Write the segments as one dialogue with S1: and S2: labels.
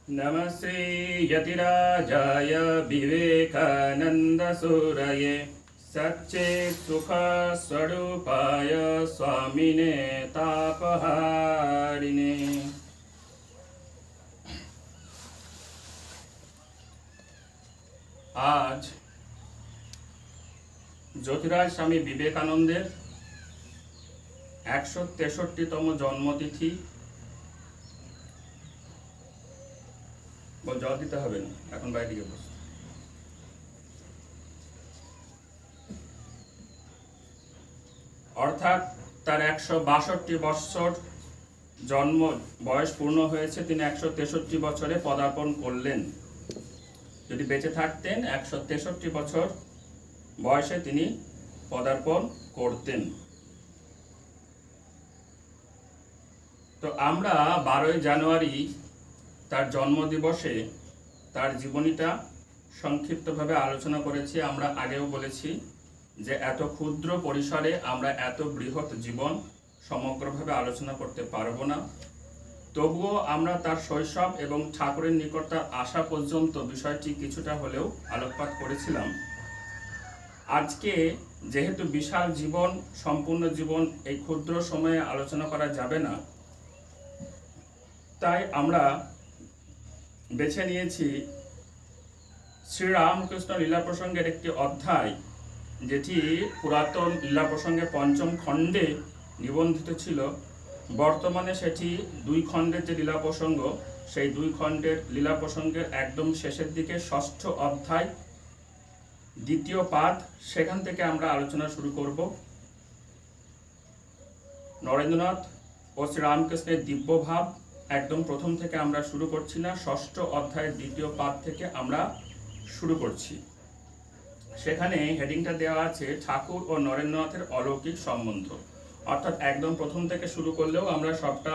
S1: नमस्ते यतिराजाय विवेकानन्दसूरये सच्चित् सुखस्वरूपाय स्वामिने तापहारिणे। आज জ্যোতিরাজ স্বামী বিবেকানন্দের 163তম জন্মতিথি। জল দিতে হবে না, এখন বাইরে গিয়ে বসে। অর্থাৎ তার 162 বছর জন্ম বয়স পূর্ণ হয়েছে, তিনি 163 বছরে পদার্পণ করলেন। যদি বেঁচে থাকতেন 163 বছর বয়সে তিনি পদার্পণ করতেন। তো আমরা 12ই জানুয়ারি তার জন্মদিবসে তার জীবনীটা সংক্ষিপ্তভাবে আলোচনা করেছি। আমরা আগেও বলেছি যে এত ক্ষুদ্র পরিসরে আমরা এত বৃহৎ জীবন সমগ্রভাবে আলোচনা করতে পারবো না। তবুও আমরা তার শৈশব এবং ঠাকুরের নিকট তার আসা পর্যন্ত বিষয়টি কিছুটা হলেও আলোকপাত করেছিলাম। আজকে যেহেতু বিশাল জীবন, সম্পূর্ণ জীবন এই ক্ষুদ্র সময়ে আলোচনা করা যাবে না, তাই আমরা বেছে নিয়েছি শ্রীরামকৃষ্ণ লীলা প্রসঙ্গের একটি অধ্যায়, যেটি পুরাতন লীলা প্রসঙ্গে 5ম খণ্ডে নিবন্ধিত ছিল। বর্তমানে সেটি 2 খণ্ডের যে লীলা প্রসঙ্গ, সেই 2 খণ্ডের লীলা প্রসঙ্গের একদম শেষের দিকে 6ষ্ঠ অধ্যায় 2য় পাদ, সেখান থেকে আমরা আলোচনা শুরু করব। নরেন্দ্রনাথ ও শ্রীরামকৃষ্ণের দিব্যভাব একদম প্রথম থেকে আমরা শুরু করছি না, 6ষ্ঠ অধ্যায়ের 2য় পাদ থেকে আমরা শুরু করছি। সেখানে হেডিংটা দেওয়া আছে ঠাকুর ও নরেন্দ্রনাথের অলৌকিক সম্বন্ধ। অর্থাৎ একদম প্রথম থেকে শুরু করলেও আমরা সবটা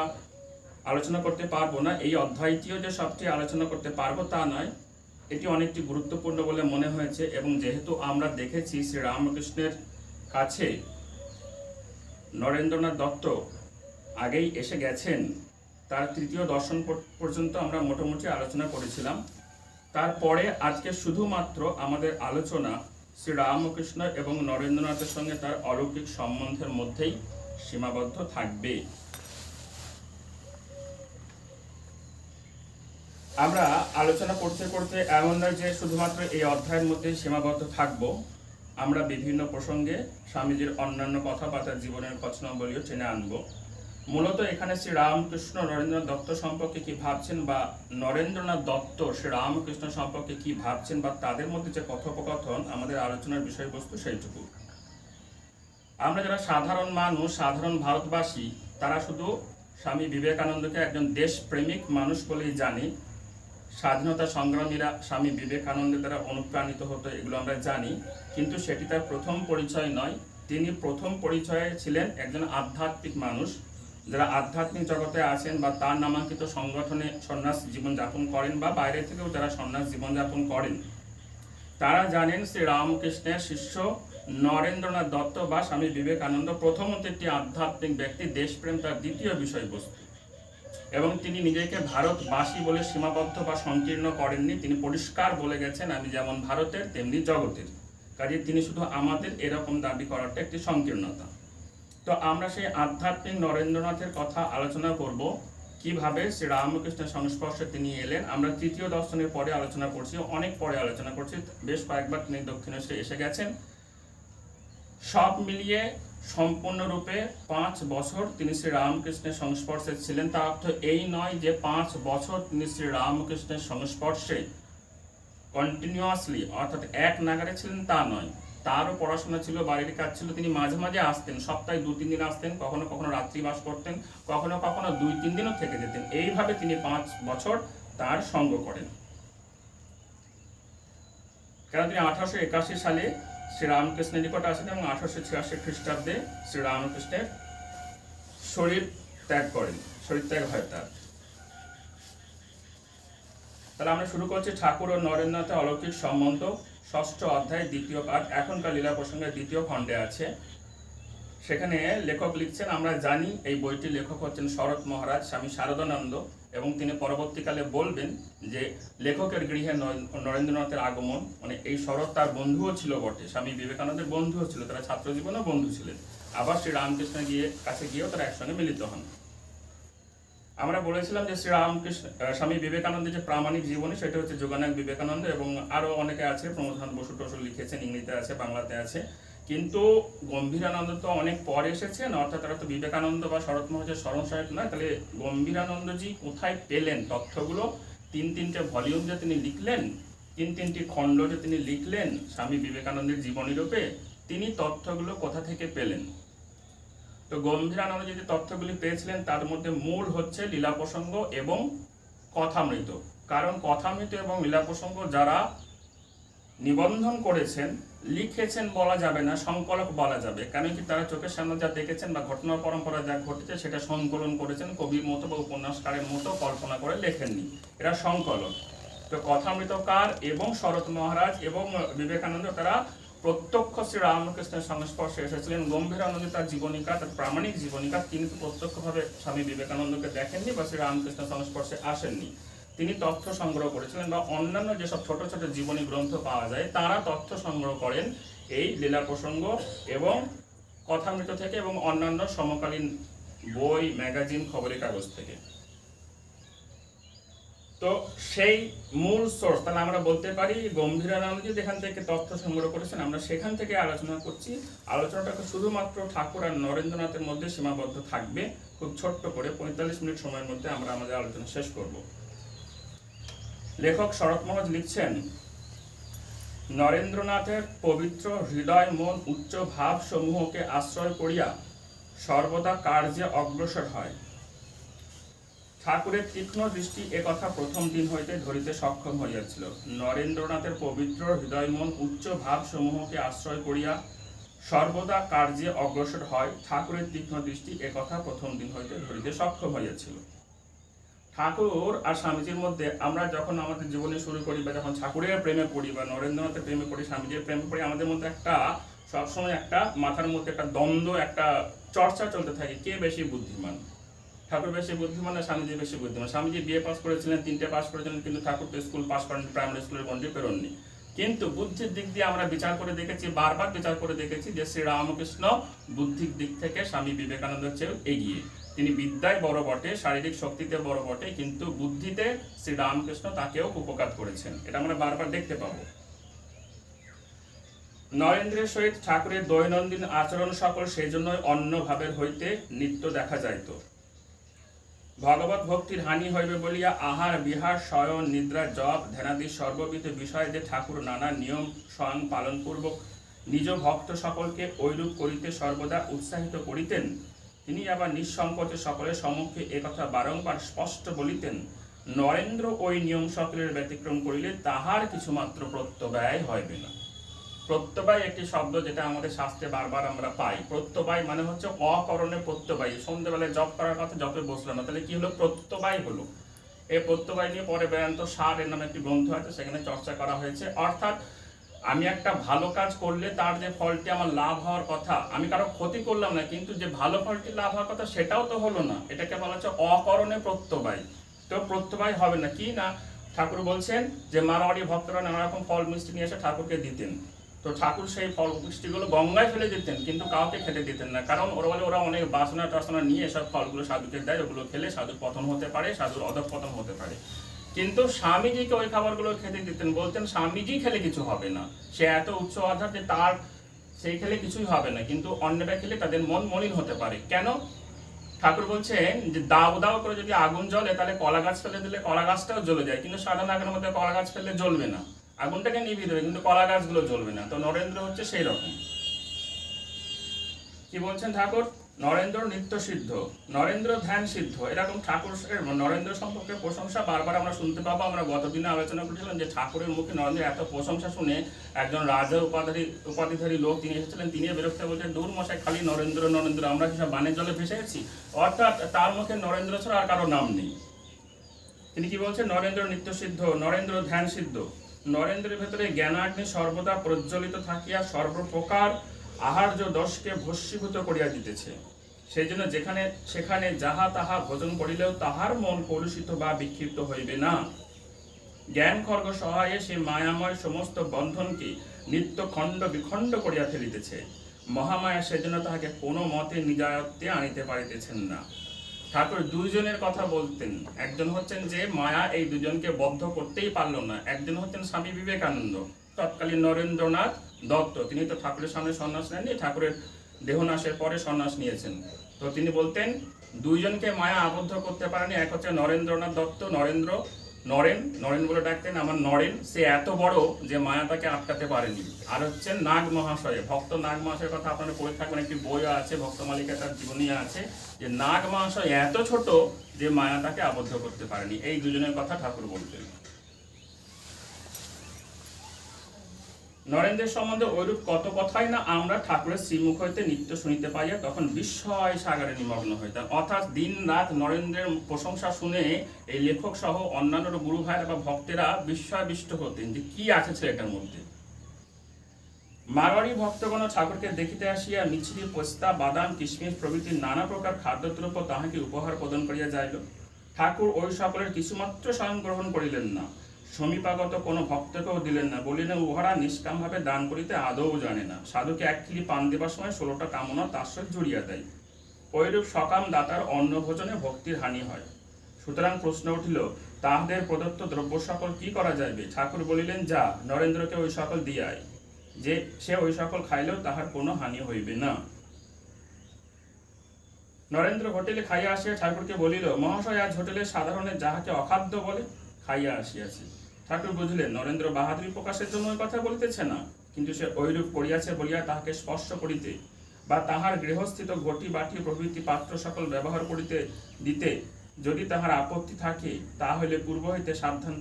S1: আলোচনা করতে পারবো না। এই অধ্যায়টিও যে সবটি আলোচনা করতে পারবো তা নয়, এটি অনেকটি গুরুত্বপূর্ণ বলে মনে হয়েছে। এবং যেহেতু আমরা দেখেছি শ্রীরামকৃষ্ণের কাছে নরেন্দ্রনাথ দত্ত আগেই এসে গেছেন, তার 3য় দর্শন পর্যন্ত আমরা মোটামুটি আলোচনা করেছিলাম। তারপরে আজকে শুধুমাত্র আমাদের আলোচনা শ্রীরামকৃষ্ণ এবং নরেন্দ্রনাথের সঙ্গে তার অলৌকিক সম্বন্ধের মধ্যেই সীমাবদ্ধ থাকবে। আমরা আলোচনা করতে করতে এমন নয় যে শুধুমাত্র এই অধ্যায়ের মধ্যেই সীমাবদ্ধ থাকব। আমরা বিভিন্ন প্রসঙ্গে স্বামীজির অন্যান্য কথা বা তার জীবনের কচনাবলীও টেনে আনবো। মূলত এখানে শ্রীরামকৃষ্ণ নরেন্দ্রনাথ দত্ত সম্পর্কে কি ভাবছেন, বা নরেন্দ্রনাথ দত্ত শ্রীরামকৃষ্ণ সম্পর্কে কি ভাবছেন, বা তাদের মধ্যে যে কথোপকথন আমাদের আলোচনার বিষয়বস্তু, সেইটুকু। আমরা যারা সাধারণ মানুষ, সাধারণ ভারতবাসী, তারা শুধু স্বামী বিবেকানন্দকে একজন দেশপ্রেমিক মানুষ বলেই জানি। স্বাধীনতা সংগ্রামীরা স্বামী বিবেকানন্দের দ্বারা অনুপ্রাণিত হতো, এগুলো আমরা জানি। কিন্তু সেটি তার প্রথম পরিচয় নয়। তিনি প্রথম পরিচয়ে ছিলেন একজন আধ্যাত্মিক মানুষ। যারা আধ্যাত্মিক জগতে আছেন বা তার নামাঙ্কিত সংগঠনে সন্ন্যাস জীবনযাপন করেন, বা বাইরে থেকেও যারা সন্ন্যাস জীবনযাপন করেন, তারা জানেন শ্রী রামকৃষ্ণের শিষ্য নরেন্দ্রনাথ দত্ত বা স্বামী বিবেকানন্দ প্রথমত একটি আধ্যাত্মিক ব্যক্তি, দেশপ্রেম তার দ্বিতীয় বিষয়বস্তু। এবং তিনি নিজেকে ভারতবাসী বলে সীমাবদ্ধ বা সংকীর্ণ করেননি। তিনি পরিষ্কার বলে গেছেন, আমি যেমন ভারতের তেমনি জগতের। কাজে তিনি শুধু আমাদের এরকম দাবি করাটা একটি সংকীর্ণতা। তো আমরা সেই আধ্যাত্মিক নরেন্দ্রনাথের কথা আলোচনা করব, কিভাবে শ্রী রামকৃষ্ণের সংস্পর্শে তিনি এলেন। আমরা 3য় দর্শনের পরে আলোচনা করছি, অনেক পরে আলোচনা করছি। বেশ কয়েকবার তিনি দক্ষিণেশ্বরে এসে গেছেন। সব মিলিয়ে সম্পূর্ণরূপে 5 বছর তিনি শ্রী রামকৃষ্ণের সংস্পর্শে ছিলেন। তার অর্থ এই নয় যে 5 বছর তিনি শ্রী রামকৃষ্ণের সংস্পর্শে কন্টিনিউয়াসলি অর্থাৎ এক নাগারে ছিলেন, তা নয়। তারও পড়াশোনা ছিল, বাড়ির কাজ ছিল। তিনি মাঝে মাঝে আসতেন, সপ্তাহে 2-3 দিন আসতেন, কখনো কখনো রাত্রিবাস করতেন, কখনো কখনো 2-3 দিনও থেকে যেতেন। এইভাবে তিনি 5 বছর তার সঙ্গ করেন। কারণ তিনি 1881 সালে শ্রীরামকৃষ্ণের নিকট আসেন এবং 1886 খ্রিস্টাব্দে শ্রীরামকৃষ্ণের শরীর ত্যাগ করেন, শরীর ত্যাগ হয় তার। তাহলে আমরা শুরু করছি ঠাকুর ও নরেন্দ্রনাথের অলৌকিক সম্বন্ধ, 6ষ্ঠ অধ্যায় 2য় পাঠ। এখনকার লীলা প্রসঙ্গের 2য় খণ্ডে আছে। সেখানে লেখক লিখছেন, আমরা জানি এই বইটির লেখক হচ্ছেন শরৎ মহারাজ স্বামী শারদানন্দ, এবং তিনি পরবর্তীকালে বলবেন যে লেখকের গৃহে নরেন্দ্রনাথের আগমন, মানে এই শরৎ তার বন্ধুও ছিল বটে, স্বামী বিবেকানন্দের বন্ধুও ছিল, তারা ছাত্র জীবনেও বন্ধু ছিলেন। আবার শ্রী রামকৃষ্ণের কাছে গিয়েও তারা একসঙ্গে মিলিত হন। আমরা বলেছিলাম যে শ্রী রামকৃষ্ণ স্বামী বিবেকানন্দের যে প্রামাণিক জীবনী সেটা হচ্ছে যোগানায়ক বিবেকানন্দ, এবং আরো অনেকে আছে, প্রমোদহান বসু টসু লিখেছেন, ইংরেজিতে আছে, বাংলাতে আছে। কিন্তু গম্ভীরানন্দ তো অনেক পরে এসেছেন, অর্থাৎ তারা তো বিবেকানন্দ বা শরৎ মহারাজের স্মরণ সহায়ক নয়। তাহলে গম্ভীরানন্দজি কোথায় পেলেন তথ্যগুলো? তিনটে ভলিউম যে তিনি লিখলেন, তিনটি খণ্ড যে তিনি লিখলেন স্বামী বিবেকানন্দের জীবনী রূপে, তিনি তথ্যগুলো কোথা থেকে পেলেন? তো গম্ভীরানন্দ যে তথ্যগুলি পেয়েছিলেন তার মধ্যে মূল হচ্ছে লীলা প্রসঙ্গ এবং কথামৃত। কারণ কথামৃত এবং লীলা প্রসঙ্গ যারা নিবন্ধন করেছেন, লিখেছেন বলা যাবে না, সংকলক বলা যাবে। কেন কি তারা চোখের সামনে যা দেখেছেন বা ঘটনা পরম্পরা যা ঘটেছে সেটা সংকলন করেছেন, কবির মতো বা উপন্যাসকারের মতো কল্পনা করে লেখেননি, এরা সংকলক। তো কথামৃতকার এবং শরৎ মহারাজ এবং বিবেকানন্দ তারা প্রত্যক্ষ শ্রী রামকৃষ্ণের সংস্পর্শে এসেছিলেন। গম্ভীরানন্দ তার জীবনীকা, তার প্রামাণিক জীবনীকা, তিনি তো প্রত্যক্ষভাবে স্বামী বিবেকানন্দকে দেখেননি বা শ্রী রামকৃষ্ণের সংস্পর্শে আসেননি। তিনি তথ্য সংগ্রহ করেছিলেন, বা অন্যান্য যেসব ছোট ছোট জীবনী গ্রন্থ পাওয়া যায় তারা তথ্য সংগ্রহ করেন এই লীলা প্রসঙ্গ এবং কথামৃত থেকে, এবং অন্যান্য সমকালীন বই, ম্যাগাজিন, খবরের কাগজ থেকে। তো সেই মূল সোর্স তাহলে আমরা বলতে পারি গম্ভীরানন্দ যেখান থেকে তথ্য সংগ্রহ করেছেন, আমরা সেখান থেকে আলোচনা করছি। আলোচনাটা শুধুমাত্র ঠাকুর আর নরেন্দ্রনাথের মধ্যে সীমাবদ্ধ থাকবে। খুব ছোট্ট করে 45 মিনিট সময়ের মধ্যে আমরা আমাদের আলোচনা শেষ করব। লেখক শরৎ মহারাজ লিখছেন, নরেন্দ্রনাথের পবিত্র হৃদয় মন উচ্চ ভাব সমূহকে আশ্রয় করিয়া সর্বদা কার্যে অগ্রসর হয়। ঠাকুরের তীক্ষ্ণ দৃষ্টি একথা প্রথম দিন হইতে ধরিতে সক্ষম হইয়াছিল। নরেন্দ্রনাথের পবিত্র হৃদয় মন উচ্চ ভাব সমূহকে আশ্রয় করিয়া সর্বদা কার্যে অগ্রসর হয়। ঠাকুরের তীক্ষ্ণ দৃষ্টি একথা প্রথম দিন হইতে ধরিতে সক্ষম হইয়াছিল। ঠাকুর আর স্বামীজির মধ্যে আমরা যখন আমাদের জীবনে শুরু করি, বা যখন ঠাকুরের প্রেমে পড়ি বা নরেন্দ্রনাথের প্রেমে পড়ি, স্বামীজির প্রেমে পড়ি, আমাদের মধ্যে একটা সবসময় একটা মাথার মধ্যে একটা দ্বন্দ্ব, একটা চর্চা চলতে থাকে, কে বেশি বুদ্ধিমান। ঠাকুর বেশি বুদ্ধিমান না স্বামীজি বেশি বুদ্ধিমান? স্বামীজি বিএ পাস করেছিলেন, 3টে পাস করেছিলেন, কিন্তু ঠাকুর তো স্কুল পাস করেন, প্রাইমারি স্কুলের গণ্ডি পেরোননি। কিন্তু বুদ্ধির দিক দিয়ে আমরা বিচার করে দেখেছি, বারবার বিচার করে দেখেছি যে শ্রী রামকৃষ্ণ বুদ্ধির দিক থেকে স্বামী বিবেকানন্দের চেয়ে এগিয়ে। তিনি বিদ্যায় বড় বটে, শারীরিক শক্তিতে বড় বটে, কিন্তু বুদ্ধিতে শ্রী রামকৃষ্ণ তাকেও উপকার করেছেন, এটা আমরা বারবার দেখতে পাবো। নরেন্দ্রের সহিত ঠাকুরের দৈনন্দিন আচরণ সকল সেই জন্যই অন্য ভাবের হইতে নিত্য দেখা যাইত। ভগবত ভক্তির হানি হইবে বলিয়া আহার বিহার শয়ন নিদ্রা জপ ধ্যানাদি সর্ববিধ বিষয় যে ঠাকুর নানা নিয়ম স্বয়ং পালনপূর্বক নিজ ভক্ত সকলকে ঐরূপ করিতে সর্বদা উৎসাহিত করিতেন। তিনি আবার নিঃসংকোচে সকলের সম্মুখে একথা বারংবার স্পষ্ট বলিতেন, নরেন্দ্র ওই নিয়ম সকলের ব্যতিক্রম করিলে তাহার কিছুমাত্র প্রত্যব্যয় হইবে না। প্রত্যবায় একটি শব্দ যেটা আমাদের শাস্ত্রে বারবার আমরা পাই। প্রত্যবায় মানে হচ্ছে অকরণে প্রত্যবায়। সন্ধ্যেবেলায় জপ করার কথা জপে বসলো না, তাহলে কি হলো? প্রত্যবায় হলো। এই প্রত্যবায় নিয়ে পরে বেদান্ত সার এর নামে একটি গ্রন্থ আছে, সেখানে চর্চা করা হয়েছে। অর্থাৎ আমি একটা ভালো কাজ করলে তার যে ফলটি আমার লাভ হওয়ার কথা, আমি কারো ক্ষতি করলাম না, কিন্তু যে ভালো ফলটি লাভ হওয়ার কথা সেটাও তো হলো না, এটাকে বলা হচ্ছে অকরণে প্রত্যবায়। তো প্রত্যবায় হবে না কি না, ঠাকুর বলছেন যে মারোয়াড়ি ভক্তরা নানা রকম ফল মিষ্টি নিয়ে এসে ঠাকুরকে দিতেন। তো ঠাকুর সেই ফল মিষ্টিগুলো গঙ্গায় ফেলে দিতেন, কিন্তু কাউকে খেতে দিতেন না। কারণ ওরা অনেক বাসনা টাসনা নিয়ে এসব ফলগুলো সাধুকে দেয়, ওগুলো খেলে সাধুর পতন হতে পারে, সাধুর অধঃপতন হতে পারে। কিন্তু স্বামীজিকে ওই খাবারগুলো খেতে দিতেন, বলতেন স্বামীজি খেলে কিছু হবে না, সে এত উচ্চ আধার যে তার সেই খেলে কিছুই হবে না, কিন্তু অন্যরা খেলে তাদের মন মলিন হতে পারে। কেন? ঠাকুর বলছেন যে দাও দাও করে যদি আগুন জ্বলে, তাহলে কলা গাছ ফেলে দিলে কলা গাছটাও জ্বলে যায়, কিন্তু সাধারণ আগুনের মধ্যে কলা গাছ ফেললে জ্বলবে না, আগুনটাকে নিভিয়ে দেবে, কিন্তু কলা গাছগুলো জ্বলবে না। তো নরেন্দ্র হচ্ছে সেই রকম। কি বলছেন ঠাকুর? নরেন্দ্র নিত্য সিদ্ধ, নরেন্দ্র ধ্যান সিদ্ধ। এরকম ঠাকুর নরেন্দ্র সম্পর্কে প্রশংসা বারবার আমরা শুনতে পাবো। আমরা গতদিনে আলোচনা করেছিলাম যে ঠাকুরের মুখে নরেন্দ্রের এত প্রশংসা শুনে একজন রাজা উপাধিধারী লোক তিনি এসেছিলেন, তিনি বিরক্ত বলছেন, দূর মশাই খালি নরেন্দ্র নরেন্দ্র, আমরা কি সব বানের জলে ভেসে গেছি? অর্থাৎ তার মুখে নরেন্দ্র ছাড়া আর কারো নাম নেই। তিনি কি বলছেন? নরেন্দ্র নিত্য সিদ্ধ, নরেন্দ্র ধ্যান সিদ্ধ। নরেন্দ্রের ভেতরে জ্ঞানাগ্নি সর্বদা প্রজ্বলিত থাকিয়া সর্বপ্রকার আহার্য দশকে ভস্মীভূত করিয়া দিতেছে। সেই জন্য যেখানে সেখানে যাহা তাহা ভোজন করিলেও তাহার মন কলুষিত বা বিক্ষিপ্ত হইবে না। জ্ঞান খর্গ সহায়ে সে মায়াময় সমস্ত বন্ধনকে নিত্য খণ্ড বিখণ্ড করিয়া ফেলিতেছে। মহামায়া সেজন্য তাহাকে কোনো মতে নিজায়ত্তে আনিতে পারিতেছেন না। ঠাকুর দুইজনের কথা বলতেন। একজন হচ্ছেন যে মায়া এই দুজনকে বদ্ধ করতেই পারল না, একজন হচ্ছেন স্বামী বিবেকানন্দ, তৎকালীন নরেন্দ্রনাথ দত্ত। তিনি তো ঠাকুরের সামনে সন্ন্যাস নেননি, ঠাকুরের দেহনাশের পরে সন্ন্যাস নিয়েছেন। তো তিনি বলতেন দুইজনকে মায়া আবদ্ধ করতে পারেনি। এক হচ্ছে নরেন্দ্রনাথ দত্ত, নরেন বলে ডাকতেন, আমার নরেন, সে এত বড় যে মায়া তাকে আটকাতে পারেনি। আর হচ্ছেন নাগ মহাশয়, ভক্ত নাগ মহাশয়ের কথা আপনারা পড়ে থাকবেন, একটি বই আছে ভক্ত মালিকা, তার জীবনী আছে, যে নাগ মহাশয় এত ছোট যে মায়া তাকে আবদ্ধ করতে পারেনি। এই দুজনের কথা ঠাকুর বলতেন। নরেন্দ্রের সম্বন্ধে ওইরূপ কত কথাই না আমরা ঠাকুরের শ্রীমুখ হইতে নিত্য শুনিতে পাইয়া তখন বিস্ময় সাগরে নিমগ্ন হইতাম। অর্থাৎ দিন রাত নরেন্দ্রের প্রশংসা শুনে এই লেখক সহ অন্যান্য গুরু ভাইরা বা ভক্তেরা বিস্ময়বিষ্ট হতেন যে কি আছে ছেলেটার মধ্যে। মারোয়ারি ভক্তগণ ঠাকুরকে দেখিতে আসিয়া মিছরি, পোস্তা, বাদাম, কিশমিশ প্রভৃতি নানা প্রকার খাদ্যদ্রব্য তাহাকে উপহার প্রদান করিয়া যাইল। ঠাকুর ওই সকলের কিছুমাত্র স্বয়ং গ্রহণ করিলেন না, সমীপাগত কোনো ভক্তকেও দিলেন না, বলিলেন উহারা নিষ্কামভাবে দান করিতে আদৌ জানে না। সাধুকে এক খিলি পান দেবার সময় 16টা কামনা তার সহিত জড়িয়া দেয়। ওইরূপ সকাম দাতার অন্ন ভোজনে ভক্তির হানি হয়। সুতরাং প্রশ্ন উঠিল, তাহাদের প্রদত্ত দ্রব্য সকল কি করা যাইবে? ঠাকুর বলিলেন, যা, নরেন্দ্রকে ওই সকল দিয়াই, যে সে ওই সকল খাইলেও তাহার কোনো হানি হইবে না। নরেন্দ্র হোটেলে খাইয়া আসিয়া ঠাকুরকে বলিল, মহাশয়, আজ হোটেলে সাধারণের যাহাকে অখাদ্য বলে খাইয়া আসিয়াছি। ঠাকুর বুঝলেন নরেন্দ্র বাহাদুরি প্রকাশের জন্য ওই কথা বলিতেছে না, কিন্তু সে ঐরূপ করিয়াছে বলিয়া তাহাকে স্পর্শ করিতে বা তাহার গৃহস্থিত ঘটি বাটি প্রভৃতি পাত্র সকল ব্যবহার করিতে দিতে যদি তাহার আপত্তি থাকে, তাহলে পূর্ব হইতে সাবধান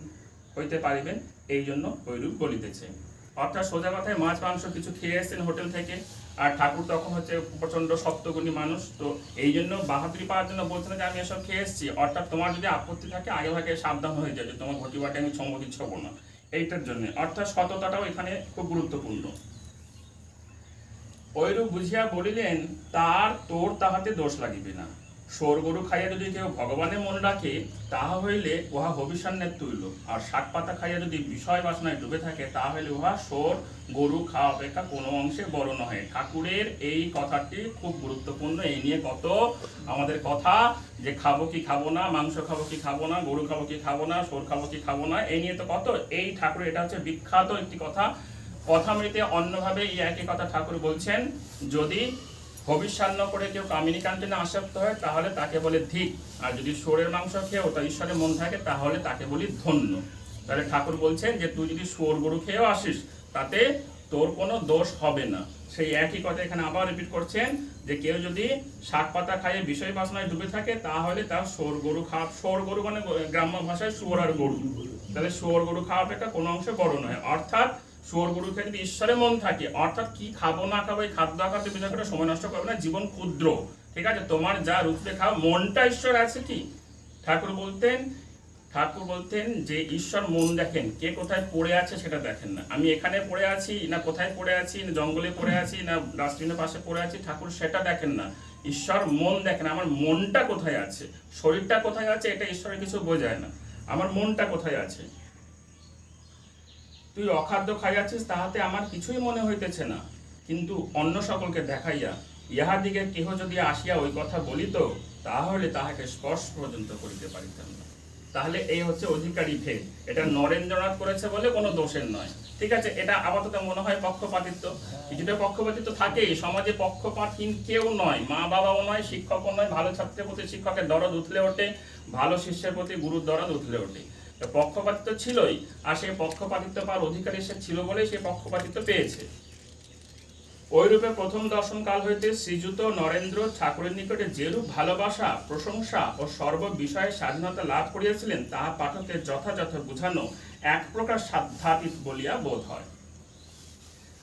S1: হইতে পারিবেন, এই জন্য ঐরূপ বলিতেছে। অর্থাৎ সোজা কথায় মাছ মাংস কিছু খেয়ে এসেছেন হোটেল থেকে, আর ঠাকুর তখন হচ্ছে প্রচন্ড সপ্তগুণী মানুষ, তো এই জন্য বাহাদুরি পাওয়ার জন্য বলছেন যে আমি এসব খেয়ে এসেছি। অর্থাৎ তোমার যদি আপত্তি থাকে আগে ভাগে সাবধান হয়ে যাবে, তোমার ঘটি বাটে আমি সম্মতি ছবো না, এইটার জন্য। অর্থাৎ সততাটাও এখানে খুব গুরুত্বপূর্ণ। ঐরূপ বুঝিয়া বলিলেন, তোর তাহাতে দোষ লাগিবে না। সোর গরু খাইয়া যদি কেউ ভগবানের মন রাখে, তাহা হইলে উহা হবিষ্যান্নের তুল্য। আর শাক পাতা খাইয়া যদি বিষয় বাসনায় ডুবে থাকে, তাহা হইলে উহা সোর গরু খাওয়া অপেক্ষা কোনো অংশে বড় নহে। ঠাকুরের এই কথাটি খুব গুরুত্বপূর্ণ। এই নিয়ে কত আমাদের কথা, যে খাবো কি খাবো না, মাংস খাবো কি খাবো না, গরু খাবো কি খাবো না, সোর খাবো কি খাবো না, এই নিয়ে তো কত। এই ঠাকুরের এটা হচ্ছে বিখ্যাত একটি কথা। কথামৃতে অন্যভাবে এই একই কথা ঠাকুর বলছেন, যদি হবিষ্যান্ন করে কেউ কামিনী কাঞ্চনে আসক্ত হয় তাহলে তাকে বলে ধিক, আর যদি সোরের মাংস খেয়েও তার ঈশ্বরের মন থাকে তাহলে তাকে বলি ধন্য। তাহলে ঠাকুর বলছেন যে তুই যদি সোর গরু খেয়েও আসিস তাতে তোর কোনো দোষ হবে না। সেই একই কথা এখানে আবার রিপিট করছেন, যে কেউ যদি শাক পাতা খাইয়ে বিষয় বাসনায় ডুবে থাকে তাহলে তার সোর গরু খাওয়া, সোর গরু মানে গ্রাম্য ভাষায় শুয়োর আর গরু, তাহলে শুয়োর গরু খাওয়া অপেক্ষা কোনো অংশে বড় নয়। অর্থাৎ শুয়োর গরু খেয়ে যদি ঈশ্বরের মন থাকে, অর্থাৎ কি খাবো না খাবো এই খাদ্য আখাদ্য বিষয় করে সময় নষ্ট করবে না, জীবন ক্ষুদ্র, ঠিক আছে, তোমার যা রূপে খাও, মনটা ঈশ্বর আছে কি। ঠাকুর বলতেন যে ঈশ্বর মন দেখেন, কে কোথায় পড়ে আছে সেটা দেখেন না। আমি এখানে পড়ে আছি না কোথায় পড়ে আছি, না জঙ্গলে পড়ে আছি না ডাস্টবিনের পাশে পড়ে আছি, ঠাকুর সেটা দেখেন না। ঈশ্বর মন দেখেন, আমার মনটা কোথায় আছে, শরীরটা কোথায় আছে এটা ঈশ্বরের কিছু বোঝায় না, আমার মনটা কোথায় আছে। তুই অখাদ্য খাইয়াছিস তাহাতে আমার কিছুই মনে হইতেছে না, কিন্তু অন্য সকলকে দেখাইয়া ইহাদিকে কেহ যদি আসিয়া ওই কথা বলিত, তাহলে তাহাকে স্পর্শ পর্যন্ত করিতে পারিতাম না। তাহলে এই হচ্ছে অধিকারী ভেদ। এটা নরেন্দ্রনাথ করেছে বলে কোনো দোষের নয়, ঠিক আছে। এটা আপাতত মনে হয় পক্ষপাতিত্ব, কিছুটা পক্ষপাতিত্ব থাকেই সমাজে। পক্ষপাতহীন কেউ নয়, মা বাবাও নয়, শিক্ষকও নয়। ভালো ছাত্রের প্রতি শিক্ষকের দরদ উথলে ওঠে, ভালো শিষ্যের প্রতি গুরুর দরদ উথলে ওঠে। পক্ষপাতিত্ব ছিলই, আর সেই পক্ষপাতিত্ব পাওয়ার অধিকারী সে ছিল বলেই সে পক্ষপাতিত্ব পেয়েছে। ওইরূপে প্রথম দর্শন কাল হইতে শ্রীযুত নরেন্দ্র ঠাকুরের নিকটে যেরূপ ভালোবাসা, প্রশংসা ও সর্ব বিষয়ে স্বাধীনতা লাভ করিয়াছিলেন, তাহা পাঠকের যথাযথ বুঝানো এক প্রকার সাধ্যাতীত বলিয়া বোধ হয়।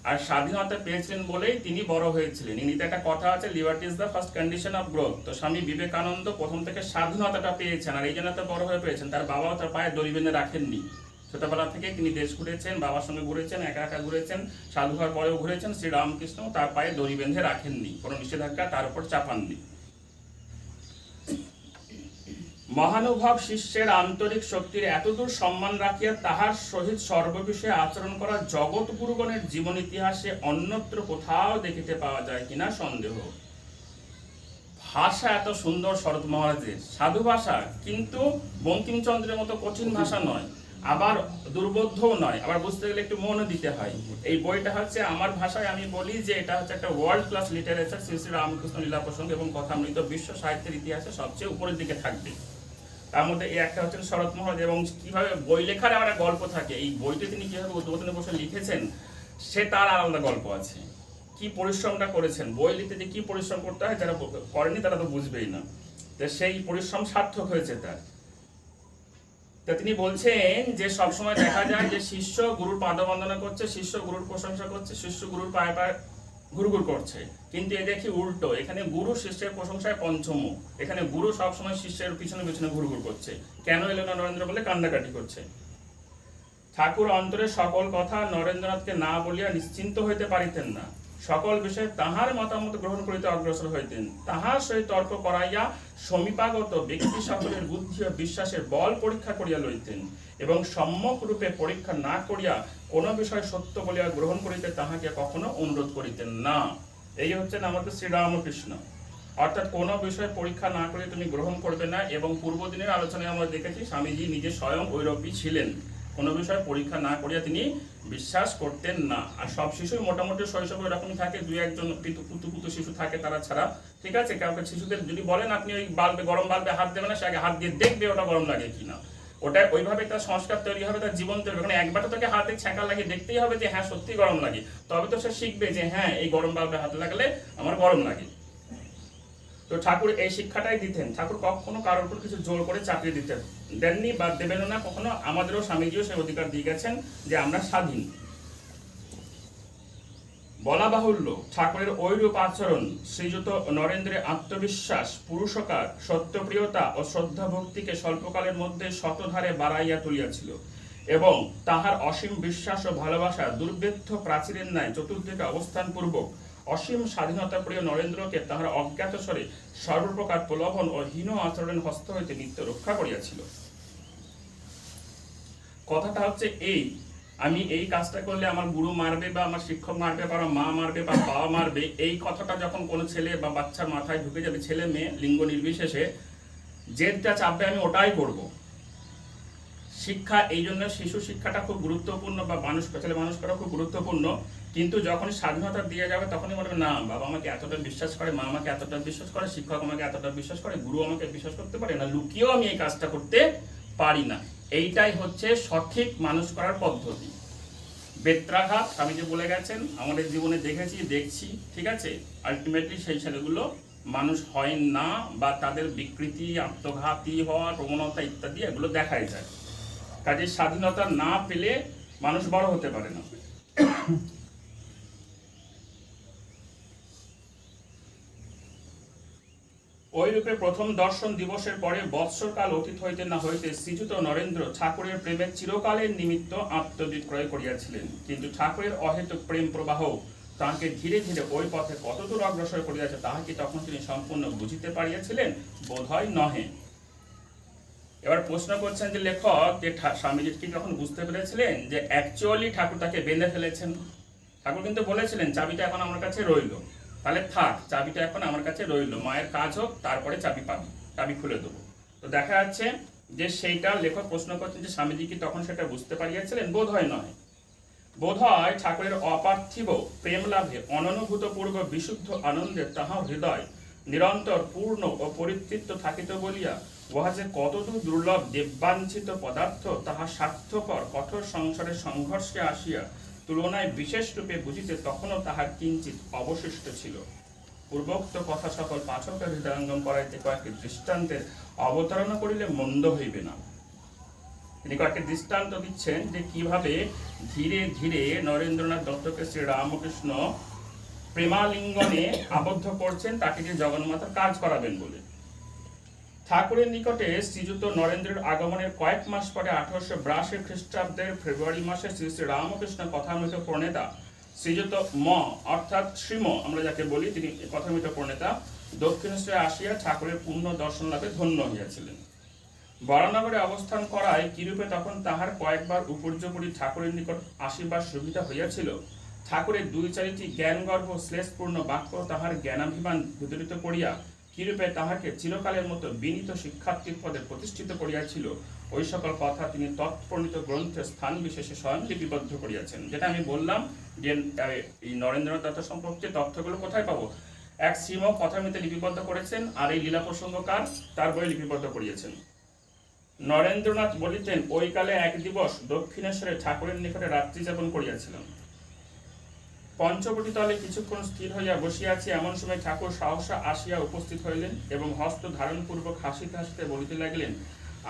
S1: আর স্বাধীনতা পেয়েছিলেন বলেই তিনি বড় হয়েছিলেন। ইংরেজিতে একটা কথা আছে, liberty is the first condition of growth. তো স্বামী বিবেকানন্দ প্রথম থেকে স্বাধীনতাটা পেয়েছেন, আর এই জন্য তো বড় হয়ে পেয়েছেন। তার বাবাও তার পায়ে দড়ি বেঁধে রাখেননি, ছোটবেলা থেকে তিনি দেশ ঘুরেছেন, বাবার সঙ্গে ঘুরেছেন, একা একা ঘুরেছেন, সাধু হওয়ার পরেও ঘুরেছেন। শ্রীরামকৃষ্ণ তার পায়ে দড়ি বেঁধে রাখেননি, কোনো নিষেধাজ্ঞা তার উপর চাপাননি। মহানুভব শিষ্যের আন্তরিক শক্তির এতদূর সম্মান রাখিয়া তাহার সহিত সর্ববিষয়ে আচরণ করা জগৎ গুরুগণের জীবন ইতিহাসে অন্যত্র কোথাও দেখিতে পাওয়া যায় কিনা সন্দেহ। ভাষা এত সুন্দর শরৎ মহারাজের, সাধু ভাষা, কিন্তু বঙ্কিমচন্দ্রের মতো কঠিন ভাষা নয়, আবার দুর্বোধ্যও নয়, আবার বুঝতে গেলে একটু মনও দিতে হয়। এই বইটা হচ্ছে, আমার ভাষায় আমি বলি যে এটা হচ্ছে একটা world class literature. Shri Shri Ramakrishna Lila Prasanga এবং কথামৃত বিশ্ব সাহিত্যের ইতিহাসে সবচেয়ে উপরের দিকে থাকবে। তার মধ্যে এই একটা হচ্ছেন শরৎ মহারাজ, এবং কিভাবে বই লেখার আবার একটা গল্প থাকে। এই বইটি তিনি কিভাবে উদ্বোধনে বসে লিখেছেন সে তার আলাদা গল্প আছে। কি পরিশ্রমটা করেছেন, বই লিখতে যে কি পরিশ্রম করতে হয়, যারা করেনি তারা তো বুঝবেই না। তো সেই পরিশ্রম সার্থক হয়েছে তার। তা তিনি বলছেন যে সবসময় দেখা যায় যে শিষ্য গুরুর পাদবন্দনা করছে, শিষ্য গুরুর প্রশংসা করছে, শিষ্য গুরুর পায়ে পায়ে ঘুরঘুর করছে, কিন্তু এ দেখি উল্টো। এখানে গুরু শিষ্যের প্রশংসায় পঞ্চম, এখানে গুরু সবসময় শিষ্যের পিছনে পিছনে ঘুরঘুর করছে। কেন এলো না নরেন্দ্র বলে কান্নাকাটি করছে। ঠাকুর অন্তরে সকল কথা নরেন্দ্রনাথকে না বলিয়া নিশ্চিন্ত হইতে পারিতেন না। সকল বিষয়ে তাহার মতামত গ্রহণ করিতে অগ্রসর হইতেন। তাহার সহিত তর্ক করাইয়া সমীপাগত ব্যক্তি সকলের বুদ্ধি ও বিশ্বাসের বল পরীক্ষা করিয়া লইতেন, এবং সম্যক রূপে পরীক্ষা না করিয়া কোনো বিষয় সত্য বলিয়া গ্রহণ করিতে তাহাকে কখনো অনুরোধ করিতেন না। এই হচ্ছেন আমাদের শ্রীরামকৃষ্ণ। অর্থাৎ কোনো বিষয় পরীক্ষা না করে তুমি গ্রহণ করবে না। এবং পূর্বদিনের আলোচনায় আমরা দেখেছি স্বামীজি নিজে স্বয়ং ঐরূপী ছিলেন, কোনো বিষয় পরীক্ষা না করিয়া তিনি বিশ্বাস করতেন না। আর সব শিশুই মোটামুটি শৈশবে এরকমই থাকে, দুই একজন পুতু শিশু থাকে তারা ছাড়া, ঠিক আছে। কাউকে শিশুদের যদি বলেন আপনি ওই বাল্বে, গরম বাল্বে হাত দেবে না, সে আগে হাত দিয়ে দেখবে ওটা গরম লাগে কিনা। ওটা ওইভাবে তার সংস্কার তৈরি হবে, তার জীবন তৈরি হবে। একবার তো তাকে হাতে ছ্যাঁকা লাগিয়ে দেখতেই হবে যে হ্যাঁ সত্যি গরম লাগে, তবে তো সে শিখবে যে হ্যাঁ এই গরম বাল্বে হাতে লাগালে আমার গরম লাগে। তো ঠাকুর এই শিক্ষাটাই দিতেন। ঠাকুর কখনো কারোর উপর কিছু জোর করে চাকরি দেননি বা দেবেন না কখনো। আমাদেরও স্বামীজিও সেই অধিকার দিয়ে গেছেন যে আমরা স্বাধীন। বলা বাহুল্য ঠাকুরের ঐরূপ আচরণ শ্রীযুত নরেন্দ্রের আত্মবিশ্বাস, পুরুষকার, সত্যপ্রিয়তা ও শ্রদ্ধা ভক্তিকে স্বল্পকালের মধ্যে শতধারে বাড়াইয়া তুলিয়াছিল, এবং তাহার অসীম বিশ্বাস ও ভালোবাসা দুর্বেদ্য প্রাচীরের ন্যায় চতুর্দিকে অবস্থান পূর্বক অসীম স্বাধীনতা প্রিয় নরেন্দ্রকে তাহার অজ্ঞাতস্বরে সর্বপ্রকার প্রলোভন ও হীন আচরণের হস্ত হইতে নিত্য রক্ষা করিয়াছিল। কথাটা হচ্ছে এই, আমি এই কাজটা করলে আমার গুরু মারবে বা আমার শিক্ষক মারবে বা আমার মা মারবে বা বাবা মারবে, এই কথাটা যখন কোনো ছেলে বা বাচ্চার মাথায় ঢুকে যাবে, ছেলে মেয়ে লিঙ্গ নির্বিশেষে, যেটা চাপবে আমি ওটাই করব। শিক্ষা এই জন্য শিশু শিক্ষাটা খুব গুরুত্বপূর্ণ, বা ছেলে মানুষ করা খুব গুরুত্বপূর্ণ। কিন্তু যখন স্বাধীনতা দিয়ে যাবে তখনই মনে হবে না বাবা আমাকে এতটা বিশ্বাস করে, মা আমাকে এতটা বিশ্বাস করে, শিক্ষক আমাকে এতটা বিশ্বাস করে, গুরু আমাকে বিশ্বাস করতে পারে না, লুকিয়েও আমি এই কাজটা করতে পারি না। এইটাই হচ্ছে সঠিক মানুষ করার পদ্ধতি। বেত্রাঘাত স্বামীজি বলে গেছেন, আমাদের জীবনে দেখছি, ঠিক আছে। আলটিমেটলি সেই ছেলেগুলো মানুষ হয় না, বা তাদের বিকৃতি, আত্মঘাতী হওয়ার প্রবণতা ইত্যাদি এগুলো দেখাই যায়। কাজে স্বাধীনতা না পেলে মানুষ বড় হতে পারে না। ওইরূপে প্রথম দর্শন দিবসের পরে বৎসরকাল অতীত হইতে না হইতে শ্রীযুত নরেন্দ্র ঠাকুরের প্রেমের চিরকালের নিমিত্ত আত্মবিক্রয় করিয়াছিলেন। কিন্তু ঠাকুরের অহেতুক প্রেম প্রবাহ তাহাকে ধীরে ধীরে ওই পথে কতদূর অগ্রসর করিয়াছে তাহা কি তখন তিনি সম্পূর্ণ বুঝিতে পারিয়াছিলেন? বোধহয় নহে। এবার প্রশ্ন করছেন যে লেখক যে স্বামীজি কি তখন বুঝতে পেরেছিলেন যে অ্যাকচুয়ালি ঠাকুর তাকে বেঁধে ফেলেছেন? ঠাকুর কিন্তু বলেছিলেন চাবিটা এখন আমার কাছে রইল, তাহলে থাক, চাবিটা এখন আমার কাছে রইল, মায়ের কাজ হোক, তারপরে চাবি পাবি, চাবি খুলে দেবো। তো দেখা যাচ্ছে যে সেইটা লেখক প্রশ্ন করছেন যে স্বামীজি কি তখন সেটা বুঝতে পারিয়াছিলেন? বোধ হয় নয়। বোধ হয় ঠাকুরের অপার্থিব প্রেম লাভে অননুভূতপূর্ব বিশুদ্ধ আনন্দে তাহার হৃদয় নিরন্তর পূর্ণ ও পরিতৃপ্ত থাকিত বলিয়া উহা যে কতদূর দুর্লভ দেববাঞ্ছিত পদার্থ তাহা স্বার্থপর কঠোর সংসারের সংঘর্ষে আসিয়া তুলনায় বিশেষ রূপে বুঝিতে তখনও তাহার কিঞ্চিত অবশিষ্ট ছিল। পূর্বোক্ত কথা সকল পাঠকের হৃদয়ঙ্গম করাইতে কয়েকটি দৃষ্টান্তের অবতারণা করিলে মন্দ হইবে না। তিনি কয়েকটি দৃষ্টান্ত দিচ্ছেন যে কিভাবে ধীরে ধীরে নরেন্দ্রনাথ দত্তকে শ্রী রামকৃষ্ণ প্রেমালিঙ্গনে আবদ্ধ করছেন, তাকে যে জগন্মাতার কাজ করাবেন বলে। ঠাকুরের নিকটে শ্রীযুত নরেন্দ্রের আগমনের কয়েক মাস পরে 1882 খ্রিস্টাব্দের ফেব্রুয়ারি মাসে শ্রী শ্রী রামকৃষ্ণ কথামৃত প্রণেতা শ্রীযুত অর্থাৎ শ্রীম আমরা যাকে বলি, তিনি কথামৃত প্রণেতা দক্ষিণেশ্বরে আসিয়া ঠাকুরের পূর্ণ দর্শন লাভে ধন্য হইয়াছিলেন। বরানগরে অবস্থান করায় কিরূপে তখন তাহার কয়েকবার উপর্যপরি ঠাকুরের নিকট আসিবার সুবিধা হইয়াছিল, ঠাকুরের দুই চারিটি জ্ঞানগর্ভ শ্লেষপূর্ণ বাক্য তাহার জ্ঞানাভিমান বিতরিত করিয়া কিরূপে তাহাকে চিরকালের মতো বিনীত শিক্ষার্থীর পদে প্রতিষ্ঠিত করিয়াছিল, ওই সকল কথা তিনি তৎপ্রণীত গ্রন্থের স্থান বিশেষে স্বয়ং লিপিবদ্ধ করিয়াছেন। যেটা আমি বললাম যে এই নরেন্দ্রনাথ দত্ত সম্পর্কে তথ্যগুলো কোথায় পাবো, এক শ্রীম কথামৃতে লিপিবদ্ধ করেছেন, আর এই লীলা প্রসঙ্গকার তার বই লিপিবদ্ধ করিয়েছেন। নরেন্দ্রনাথ বলিতেন, ওই কালে এক দিবস দক্ষিণেশ্বরে ঠাকুরের নিকটে রাত্রি যাপন করিয়াছিলাম। পঞ্চবটি তলে কিছুক্ষণ স্থির হইয়া বসিয়াছি, এমন সময় ঠাকুর সহসা আসিয়া উপস্থিত হইলেন এবং হস্ত ধারণপূর্বক হাসিতে হাসিতে বলিতে লাগলেন,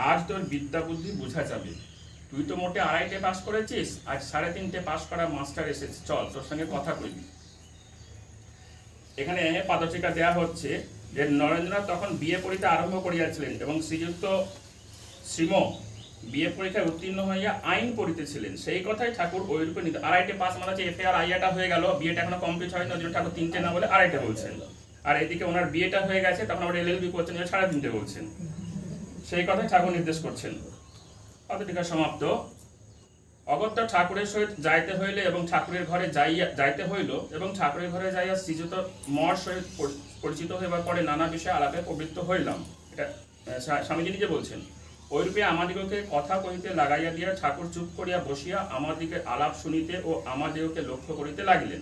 S1: আজ তোর বিদ্যা বুদ্ধি বুঝা যাবে। তুই তো মোটে 2.5 পাস করেছিস, আজ 3.5 পাস করা মাস্টার এসেছে, চল তোর সঙ্গে কথা কইবি। এখানে পাদচিকা দেয়া হচ্ছে যে নরেন্দ্রনাথ তখন বিয়ে পড়িতে আরম্ভ করিয়াছিলেন এবং শ্রীযুক্ত শ্রীম বিয়ে পরীক্ষায় উত্তীর্ণ হইয়া আইন পড়িতেছিলেন। সেই কথাই ঠাকুর ওই রূপে নিতে 2.5 পাস মানে হচ্ছে এফএ আর আইয়াটা হয়ে গেল, বিয়েটা এখনো কমপ্লিট হয়নি, ওই জন্য ঠাকুর 3টে না বলে 2.5 বলছেন। আর এদিকে ওনার বিয়েটা হয়ে গেছে, তখন আবার এলএলবি করছেন, 3.5 বলছেন। সেই কথাই ঠাকুর নির্দেশ করছেন। পাদটিকা সমাপ্ত। অগত্যা ঠাকুরের সহিত যাইতে হইলে এবং ঠাকুরের ঘরে যাইতে হইল এবং ঠাকুরের ঘরে যাইয়া শ্রীযুত মর সহিত পরিচিত হইবার পরে নানা বিষয়ে আলাপে প্রবৃত্ত হইলাম। এটা স্বামীজি নিজে বলছেন। ওইরূপে আমাদিগকে কথা কহিতে লাগাইয়া দিয়া ঠাকুর চুপ করিয়া বসিয়া আমাদিকে আলাপ শুনিতে ও আমাদিগকে লক্ষ্য করিতে লাগিলেন।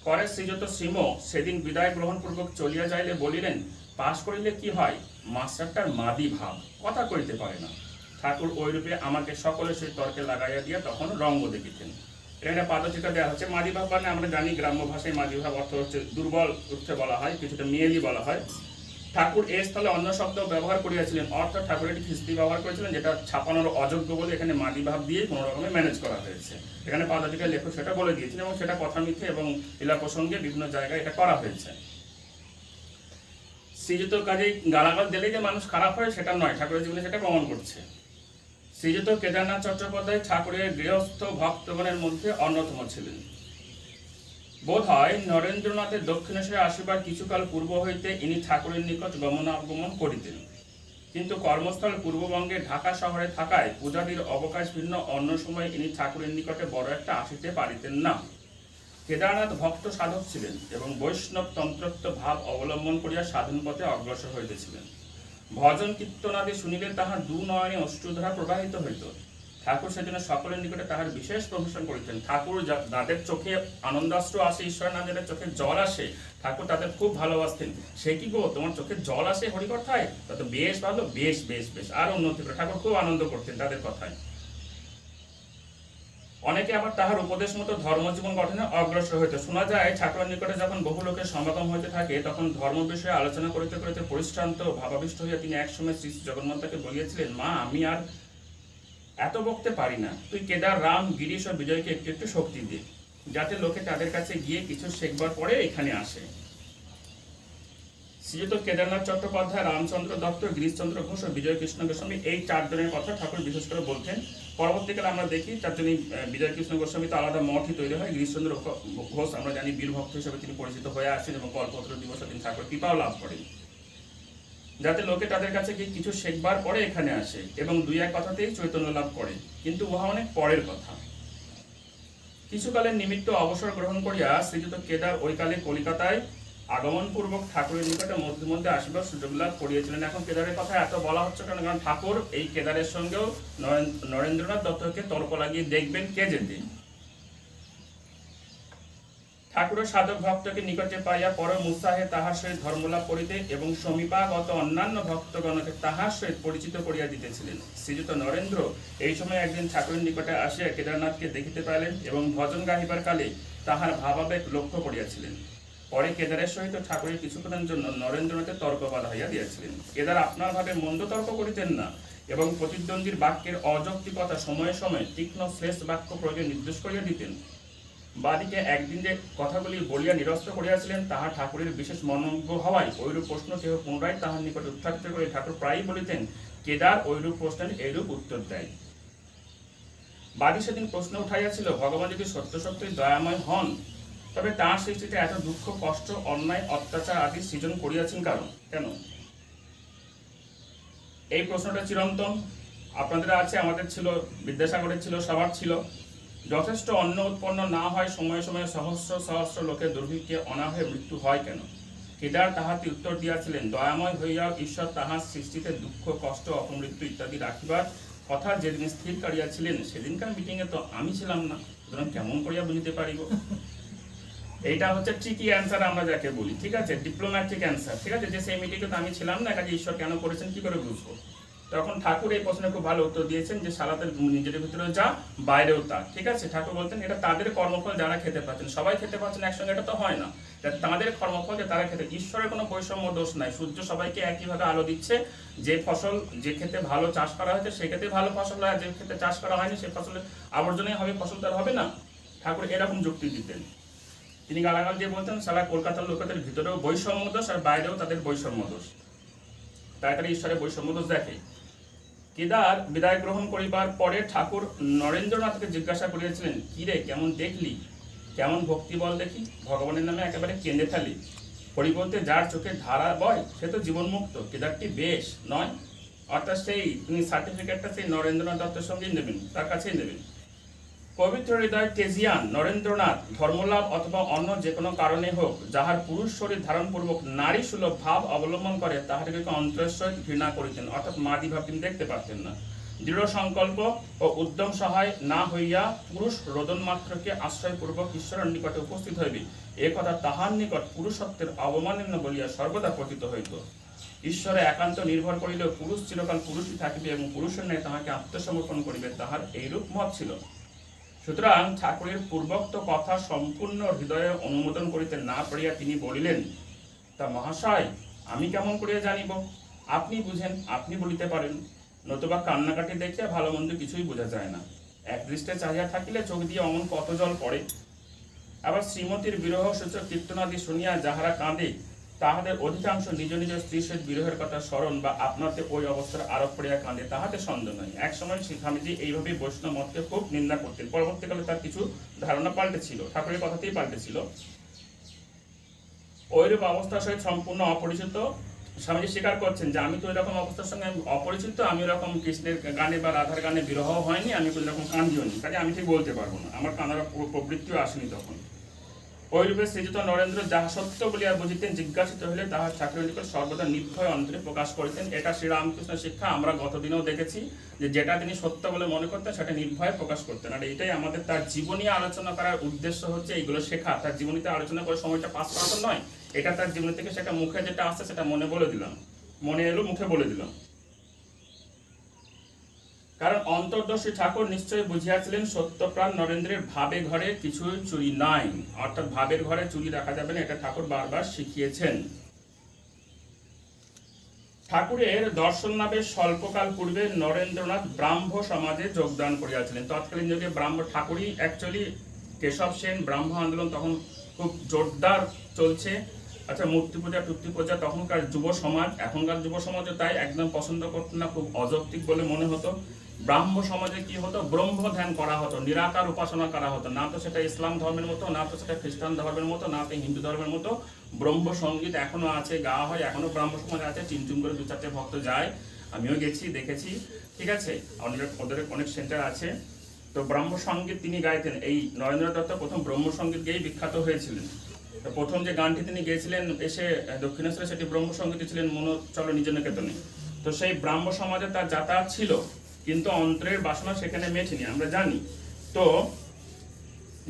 S1: পরে শ্রীযুত শ্রীম সেদিন বিদায় গ্রহণ পূর্বক চলিয়া যাইলে বলিলেন, পাশ করিলে কি হয়, মাস্টারটার মাদি ভাব, কথা কইতে পারে না। ঠাকুর ওইরূপে আমাকে সকলের সেই তর্কে লাগাইয়া দিয়া তখন রঙ্গ দেখিতেন। এখানে পাদচিকা দেওয়া হচ্ছে। মাদি ভাব মানে আমরা জানি গ্রাম্য ভাষায় মাদি ভাব অর্থ হচ্ছে দুর্বল অর্থে বলা হয়, কিছুটা মেয়েলি বলা হয়। ঠাকুর এর স্থলে অন্য শব্দ ব্যবহার করিয়াছিলেন, অর্থাৎ ঠাকুর একটি খিস্তি ব্যবহার করেছিলেন, যেটা ছাপানোর অযোগ্য বলে এখানে মাদি ভাব দিয়ে কোনো রকমে ম্যানেজ করা হয়েছে। এখানে পাদচিকার লেখক সেটা বলে দিয়েছেন এবং সেটা কথা মিথ্যে এবং লীলা প্রসঙ্গে বিভিন্ন জায়গায় এটা করা হয়েছে। শ্রীযুত কাজেই গালাগাল দিলেই যে মানুষ খারাপ হয় সেটা নয়, ঠাকুরের জীবনে সেটা প্রমাণ করছে। শ্রীযুত কেদারনাথ চট্টোপাধ্যায় ঠাকুরের গৃহস্থ ভক্তগণের মধ্যে অন্যতম ছিলেন। বোধ হয় নরেন্দ্রনাথের দক্ষিণেশ্বরে আসিবার কিছুকাল পূর্ব হইতে ইনি ঠাকুরের নিকট গমনাগমন করিতেন, কিন্তু কর্মস্থল পূর্ববঙ্গে ঢাকা শহরে থাকায় পূজাদির অবকাশ ভিন্ন অন্য সময় ইনি ঠাকুরের নিকটে বড় একটা আসিতে পারিতেন না। কেদারনাথ ভক্ত সাধক ছিলেন এবং বৈষ্ণব তন্ত্রত্ব ভাব অবলম্বন করিয়া সাধন পথে অগ্রসর হইতেছিলেন। ভজন কীর্তনাদি শুনিলে তাহার দু নয়নে অশ্রুধারা প্রবাহিত হইত। ঠাকুর সেজন্য সকলের নিকটে তাহার বিশেষ প্রশংসা করিতেন। ঠাকুর যাদের চোখে আনন্দাশ্রু আসে, ঈশ্বর নাম যাদের চোখে জল আসে, ঠাকুর তাদের খুব ভালোবাসতেন। সে কি গো, তোমার চোখে জল আসে হরিকথায়, তা তো বেশ ভালো, বেশ বেশ বেশ, আর উন্নতি করে। ঠাকুর খুব আনন্দ করতেন তাদের কথায়। অনেকে আবার তাহার উপদেশ মতো ধর্মজীবন গঠনে অগ্রসর হইতে। শোনা যায় ঠাকুরের নিকটে যখন বহু লোকের সমাগম হইতে থাকে, তখন ধর্ম বিষয়ে আলোচনা করিতে করিতে পরিশ্রান্ত ভাবাবিষ্ট হইয়া তিনি একসময় শ্রী জগন্মাতাকে বলিয়াছিলেন, মা, আমি আর এত বকতে পারি না, তুই কেদার, রাম, গিরিশ ও বিজয়কে একটু একটু শক্তি দে, যাতে লোকে তাদের কাছে গিয়ে কিছু শেখবার পরে এখানে আসে। শ্রীযুত কেদারনাথ চট্টোপাধ্যায়, রামচন্দ্র দত্ত, গিরিশচন্দ্র ঘোষ ও বিজয় কৃষ্ণ গোস্বামী, এই 4 জনের কথা ঠাকুর বিশেষ করে বলতেন। পরবর্তীকালে আমরা দেখি চারজনই বিজয় কৃষ্ণ গোস্বামী তো আলাদা মঠই তৈরি হয়। গিরিশচন্দ্র ঘোষ আমরা জানি বীর ভক্ত হিসেবে তিনি পরিচিত হয়ে আসেন এবং কল্পতরু দিবসে তিনি ঠাকুর কৃপাও লাভ করেন, যাতে লোকে তাদের কাছে গিয়ে কিছু শেখবার পরে এখানে আসে এবং 2-1 কথাতেই চৈতন্য লাভ করে। কিন্তু উহা অনেক পরের কথা। কিছুকালের নিমিত্ত অবসর গ্রহণ করিয়া শ্রীযুত কেদার ওই কালে কলিকাতায় আগমন পূর্বক ঠাকুরের নিকটে মধ্যে মধ্যে আসিবার সুযোগ লাভ করিয়েছিলেন। এখন কেদারের কথা এত বলা হচ্ছে কেন, কারণ ঠাকুর এই কেদারের সঙ্গেও নরেন্দ্রনাথ দত্তকে তর্ক লাগিয়ে দেখবেন কে যেতে। ঠাকুরের সাধক ভক্তকে নিকটে পাইয়া পরম উৎসাহে তাহার সহিত ধর্মলাভ করিতে এবং সমীপাগত অন্যান্য ভক্তগণকে তাহার সহিত পরিচিত করিয়া দিতেছিলেন। শ্রীযুত নরেন্দ্র এই সময় একদিন ঠাকুরের নিকটে আসিয়া কেদারনাথকে দেখিতে পাইলেন এবং ভজন গাহিবার কালে তাহার ভাবাবেগ লক্ষ্য করিয়াছিলেন। পরে কেদারের সহিত ঠাকুরের কিছুক্ষণের জন্য নরেন্দ্রনাথের তর্ক বাধাইয়া দিয়েছিলেন। কেদার আপনার ভাবে মন্দ তর্ক করিতেন না এবং প্রতিদ্বন্দ্বীর বাক্যের অযৌক্তিকতা সময়ে সময়ে তীক্ষ্ণ শ্লেষ বাক্য প্রয়োগে নির্দেশ করিয়া দিতেন। বাদিকে একদিন যে কথাগুলি বলিয়া নিরস্ত করিয়াছিলেন তাহা ঠাকুরের বিশেষ মনোজ্ঞ হওয়ায় ঐরূপ প্রশ্ন কেহ পুনরায় তাহার নিকট উত্থাপিত করে ঠাকুর প্রায়ই বলিতেন, কেদার ঐরূপ প্রশ্নের এইরূপ উত্তর দেয়। বাদী সেদিন প্রশ্ন উঠাইয়াছিল, ভগবান যদি সত্য সত্যই দয়াময় হন, তবে তাঁর সৃষ্টিতে এত দুঃখ, কষ্ট, অন্যায়, অত্যাচার আদি সৃজন করিয়াছেন কেন? এই প্রশ্নটা চিরন্তন, আপনাদের আছে, আমাদের ছিল, বিদ্যাসাগরের ছিল, সবার ছিল। যথেষ্ট অন্ন উৎপন্ন না হয় সময়ে সময়ে সহস্র সহস্র লোকের দুর্ভিক্ষে অনাহয়ে মৃত্যু হয় কেন? কেদার তাহাতে উত্তর দিয়াছিলেন, দয়াময় হইয়াও ঈশ্বর তাহার সৃষ্টিতে দুঃখ, কষ্ট, অপমৃত্যু ইত্যাদি রাখিবার কথা যেদিন স্থির করিয়াছিলেন, সেদিনকার মিটিংয়ে তো আমি ছিলাম না, সুতরাং কেমন করিয়া বুঝিতে পারিব? এইটা হচ্ছে ট্রিকি অ্যান্সার আমরা যাকে বলি, ঠিক আছে, ডিপ্লোম্যাটিক অ্যান্সার, ঠিক আছে, যে সেই মিটিংয়ে তো আমি ছিলাম না, কাজে ঈশ্বর কেন করেছেন কি করে বুঝবো? তখন ঠাকুর এই প্রশ্নে খুব ভালো উত্তর দিয়েছেন যে সালাতের নিজের ভিতরে যা, বাইরেও তা, ঠিক আছে। ঠাকুর বলতেন এটা তাদের কর্মফল, যারা খেতে পাচ্ছেন, সবাই খেতে পাচ্ছেন একসঙ্গে, এটা তো হয় না, তাদের কর্মফল যে তারা খেতে, ঈশ্বরের কোনো বৈষম্য দোষ নাই। সূর্য সবাইকে একইভাবে আলো দিচ্ছে, যে ফসল যে ক্ষেত্রে ভালো চাষ করা হয়েছে সেই ক্ষেত্রে ভালো ফসল হয়, যে ক্ষেত্রে চাষ করা হয়নি সেই ফসলের আবর্জনাই হবে, ফসল তার হবে না। ঠাকুর এরকম যুক্তি দিতেন। তিনি গালাগাল দিয়ে বলতেন, সারা কলকাতার লোকেদের ভিতরেও বৈষম্য দোষ আর বাইরেও তাদের বৈষম্য দোষ, তাই তারা ঈশ্বরের বৈষম্য দোষ দেখে। কেদার বিদায় গ্রহণ করিবার পরে ঠাকুর নরেন্দ্রনাথকে জিজ্ঞাসা করিয়াছিলেন, কি রে, কেমন দেখলি, কেমন ভক্তি বল দেখি, ভগবানের নামে একেবারে কেঁদে ফেলি, পরিবর্তে যার চোখে ধারা বয় সে তো জীবনমুক্ত, কেদারটি বেশ নয়? অর্থাৎ সেই তিনি সার্টিফিকেটটা সেই নরেন্দ্রনাথ দত্তের সঙ্গেই নেবেন, তার কাছেই নেবেন। পবিত্র হৃদয় তেজিয়ান নরেন্দ্রনাথ ধর্মলাভ অথবা অন্য যে কোনো কারণে হোক, যাহার পুরুষ শরীর ধারণপূর্বক নারী সুলভ ভাব অবলম্বন করে, তাহাকে অন্তরের সহিত ঘৃণা করিতেন, অর্থাৎ মাদি ভাব তিনি দেখতে পারতেন না। দৃঢ় সংকল্প ও উদ্যম সহায় না হইয়া পুরুষ রোদন মাত্রকে আশ্রয়পূর্বক ঈশ্বরের নিকটে উপস্থিত হইবে, এ কথা তাহার নিকট পুরুষত্বের অবমাননা বলিয়া সর্বদা পতিত হইত। ঈশ্বরে একান্ত নির্ভর করিলেও পুরুষ চিরকাল পুরুষই থাকিবে এবং পুরুষের ন্যায় তাহাকে আত্মসমর্পণ করিবে, তাহার এইরূপ মত ছিল। সুতরাং ঠাকুরের পূর্বোক্ত কথা সম্পূর্ণ হৃদয়ে অনুমোদন করিতে না পারিয়া তিনি বলিলেন, তা মহাশয়, আমি কেমন করিয়া জানিব? আপনি বুঝেন, আপনি বলিতে পারেন, নতুবা কান্নাকাটি দেখিয়া ভালো মন্দ কিছুই বোঝা যায় না। এক দৃষ্টে চাহিয়া থাকিলে চোখ দিয়ে অমন কত জল পড়ে। আবার শ্রীমতীর বিরহ সূচক কীর্তনাদি শুনিয়া যাহারা কাঁদে, তাহাদের অধিকাংশ নিজ নিজ স্ত্রীর সহিত বিরহের কথা স্মরণ বা আপনাতে ওই অবস্থার আরোপ করিয়া কাঁদে, তাহাতে সন্দেহ নয়। এক সময় স্বামীজি এইভাবে বৈষ্ণব মতকে খুব নিন্দা করতেন, পরবর্তীকালে তার কিছু ধারণা পাল্টেছিল, ঠাকুরের কথাতেই পাল্টেছিল। ওইরূপ অবস্থার সহিত সম্পূর্ণ অপরিচিত স্বামীজি স্বীকার করছেন যে আমি তো এরকম অবস্থার সঙ্গে অপরিচিত, আমি ওরকম কৃষ্ণের গানে বা রাধার গানে বিরহ হয়নি, আমি এরকম কান্দিও নি, কাজে আমি ঠিক বলতে পারবো না, আমার কান্নার প্রবৃত্তিও আসেনি তখন। ওইরূপে শ্রীযুত নরেন্দ্র যাহা সত্য বলিয়া বুঝিতেন, জিজ্ঞাসিত হইলে তাহা ঠাকুরের নিকট সর্বদা নির্ভয় অন্তরে প্রকাশ করিতেন। এটা শ্রীরামকৃষ্ণের শিক্ষা, আমরা গতদিনেও দেখেছি যে যেটা তিনি সত্য বলে মনে করতেন সেটা নির্ভয় প্রকাশ করতেন। আর এইটাই আমাদের তার জীবনী আলোচনা করার উদ্দেশ্য হচ্ছে এইগুলো শেখা। তার জীবনীতে আলোচনা করে সময়টা পাস করা তো নয়, এটা তার জীবনী থেকে সেটা মুখে যেটা আসছে সেটা মনে বলে দিলাম, মনে এলো মুখে বলে দিলাম। কারণ অন্তর্দর্শী ঠাকুর নিশ্চয়ই বুঝিয়াছিলেন সত্যপ্রাণ নরেন্দ্রের ভাবে ঘরে কিছুই চুরি নাই, অর্থাৎ ভাবের ঘরে চুরি রাখা যাবে না, এটা ঠাকুর বারবার শিখিয়েছেন। ঠাকুরের দর্শন লাভের স্বল্পকাল পূর্বে নরেন্দ্রনাথ ব্রাহ্ম সমাজে যোগদান করিয়াছিলেন। তৎকালীন যুগে ব্রাহ্ম ঠাকুরই অ্যাকচুয়ালি কেশব সেন ব্রাহ্ম আন্দোলন তখন খুব জোরদার চলছে। আচ্ছা, মূর্তি পূজা টুর্তি পূজা তখনকার যুব সমাজ, এখনকার যুব সমাজও তাই একদম পছন্দ করতো না, খুব অযৌক্তিক বলে মনে হতো। ব্রাহ্ম সমাজে কি হতো, ব্রহ্ম ধ্যান করা হতো, নিরাকার উপাসনা করা হতো, না তো সেটা ইসলাম ধর্মের মতো, না তো সেটা খ্রিস্টান ধর্মের মতো, না তো হিন্দু ধর্মের মতো। ব্রহ্ম সঙ্গীত এখনো আছে, গাওয়া হয়, এখনো ব্রাহ্ম সমাজে আছে, চিনচুম করে দু চারটে ভক্ত যায়, আমিও গেছি, দেখেছি, ঠিক আছে, ওদের অনেক সেন্টার আছে। তো ব্রহ্ম সঙ্গীত তিনি গাইতেন। এই নরেন্দ্র দত্ত প্রথম ব্রহ্ম সঙ্গীত গেয়েই বিখ্যাত হয়েছিলেন। তো প্রথম যে গানটি তিনি গেয়েছিলেন এসে দক্ষিণেশ্বরে, সেটি ব্রহ্ম সঙ্গীত ছিলেন মনো চলো নিজ নিকেতনে। তো সেই ব্রাহ্ম সমাজে তার যাতায়াত ছিল, কিন্তু অন্তরের বাসনা সেখানে মেটেনি, আমরা জানি। তো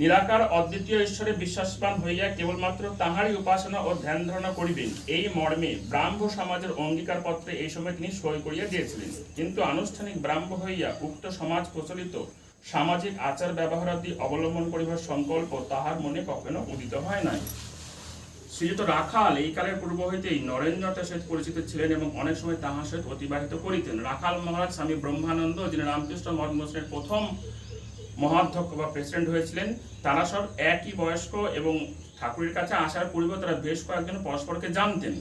S1: নিরাকার অদ্বিতীয় ঈশ্বরে বিশ্বাসবান হইয়া কেবলমাত্র তাহারই উপাসনা ও ধ্যান ধারণা করিবেন, এই মর্মে ব্রাহ্ম সমাজের অঙ্গীকার পত্রে এই সময় তিনি সই করিয়া দিয়েছিলেন। কিন্তু আনুষ্ঠানিক ব্রাহ্ম হইয়া উক্ত সমাজ প্রচলিত সামাজিক আচার ব্যবহারাদি অবলম্বন করিবার সংকল্প তাহার মনে কখনো উদিত হয় নাই। শ্রীযুত রাখাল এই কালের পূর্ব হইতেই নরেন্দ্রনাথের সহিত পরিচিত ছিলেন এবং অনেক সময় তাহার সহিত অতিবাহিত করিতেন। রাখাল মহারাজ স্বামী ব্রহ্মানন্দ, যিনি রামকৃষ্ণ মঠ মিশনের প্রথম মহাধ্যক্ষ বা প্রেসিডেন্ট হয়েছিলেন, তারা সব একই বয়স্ক এবং ঠাকুরের কাছে আসার পূর্বে তারা বেশ কয়েকজন পরস্পরকে জানতেন।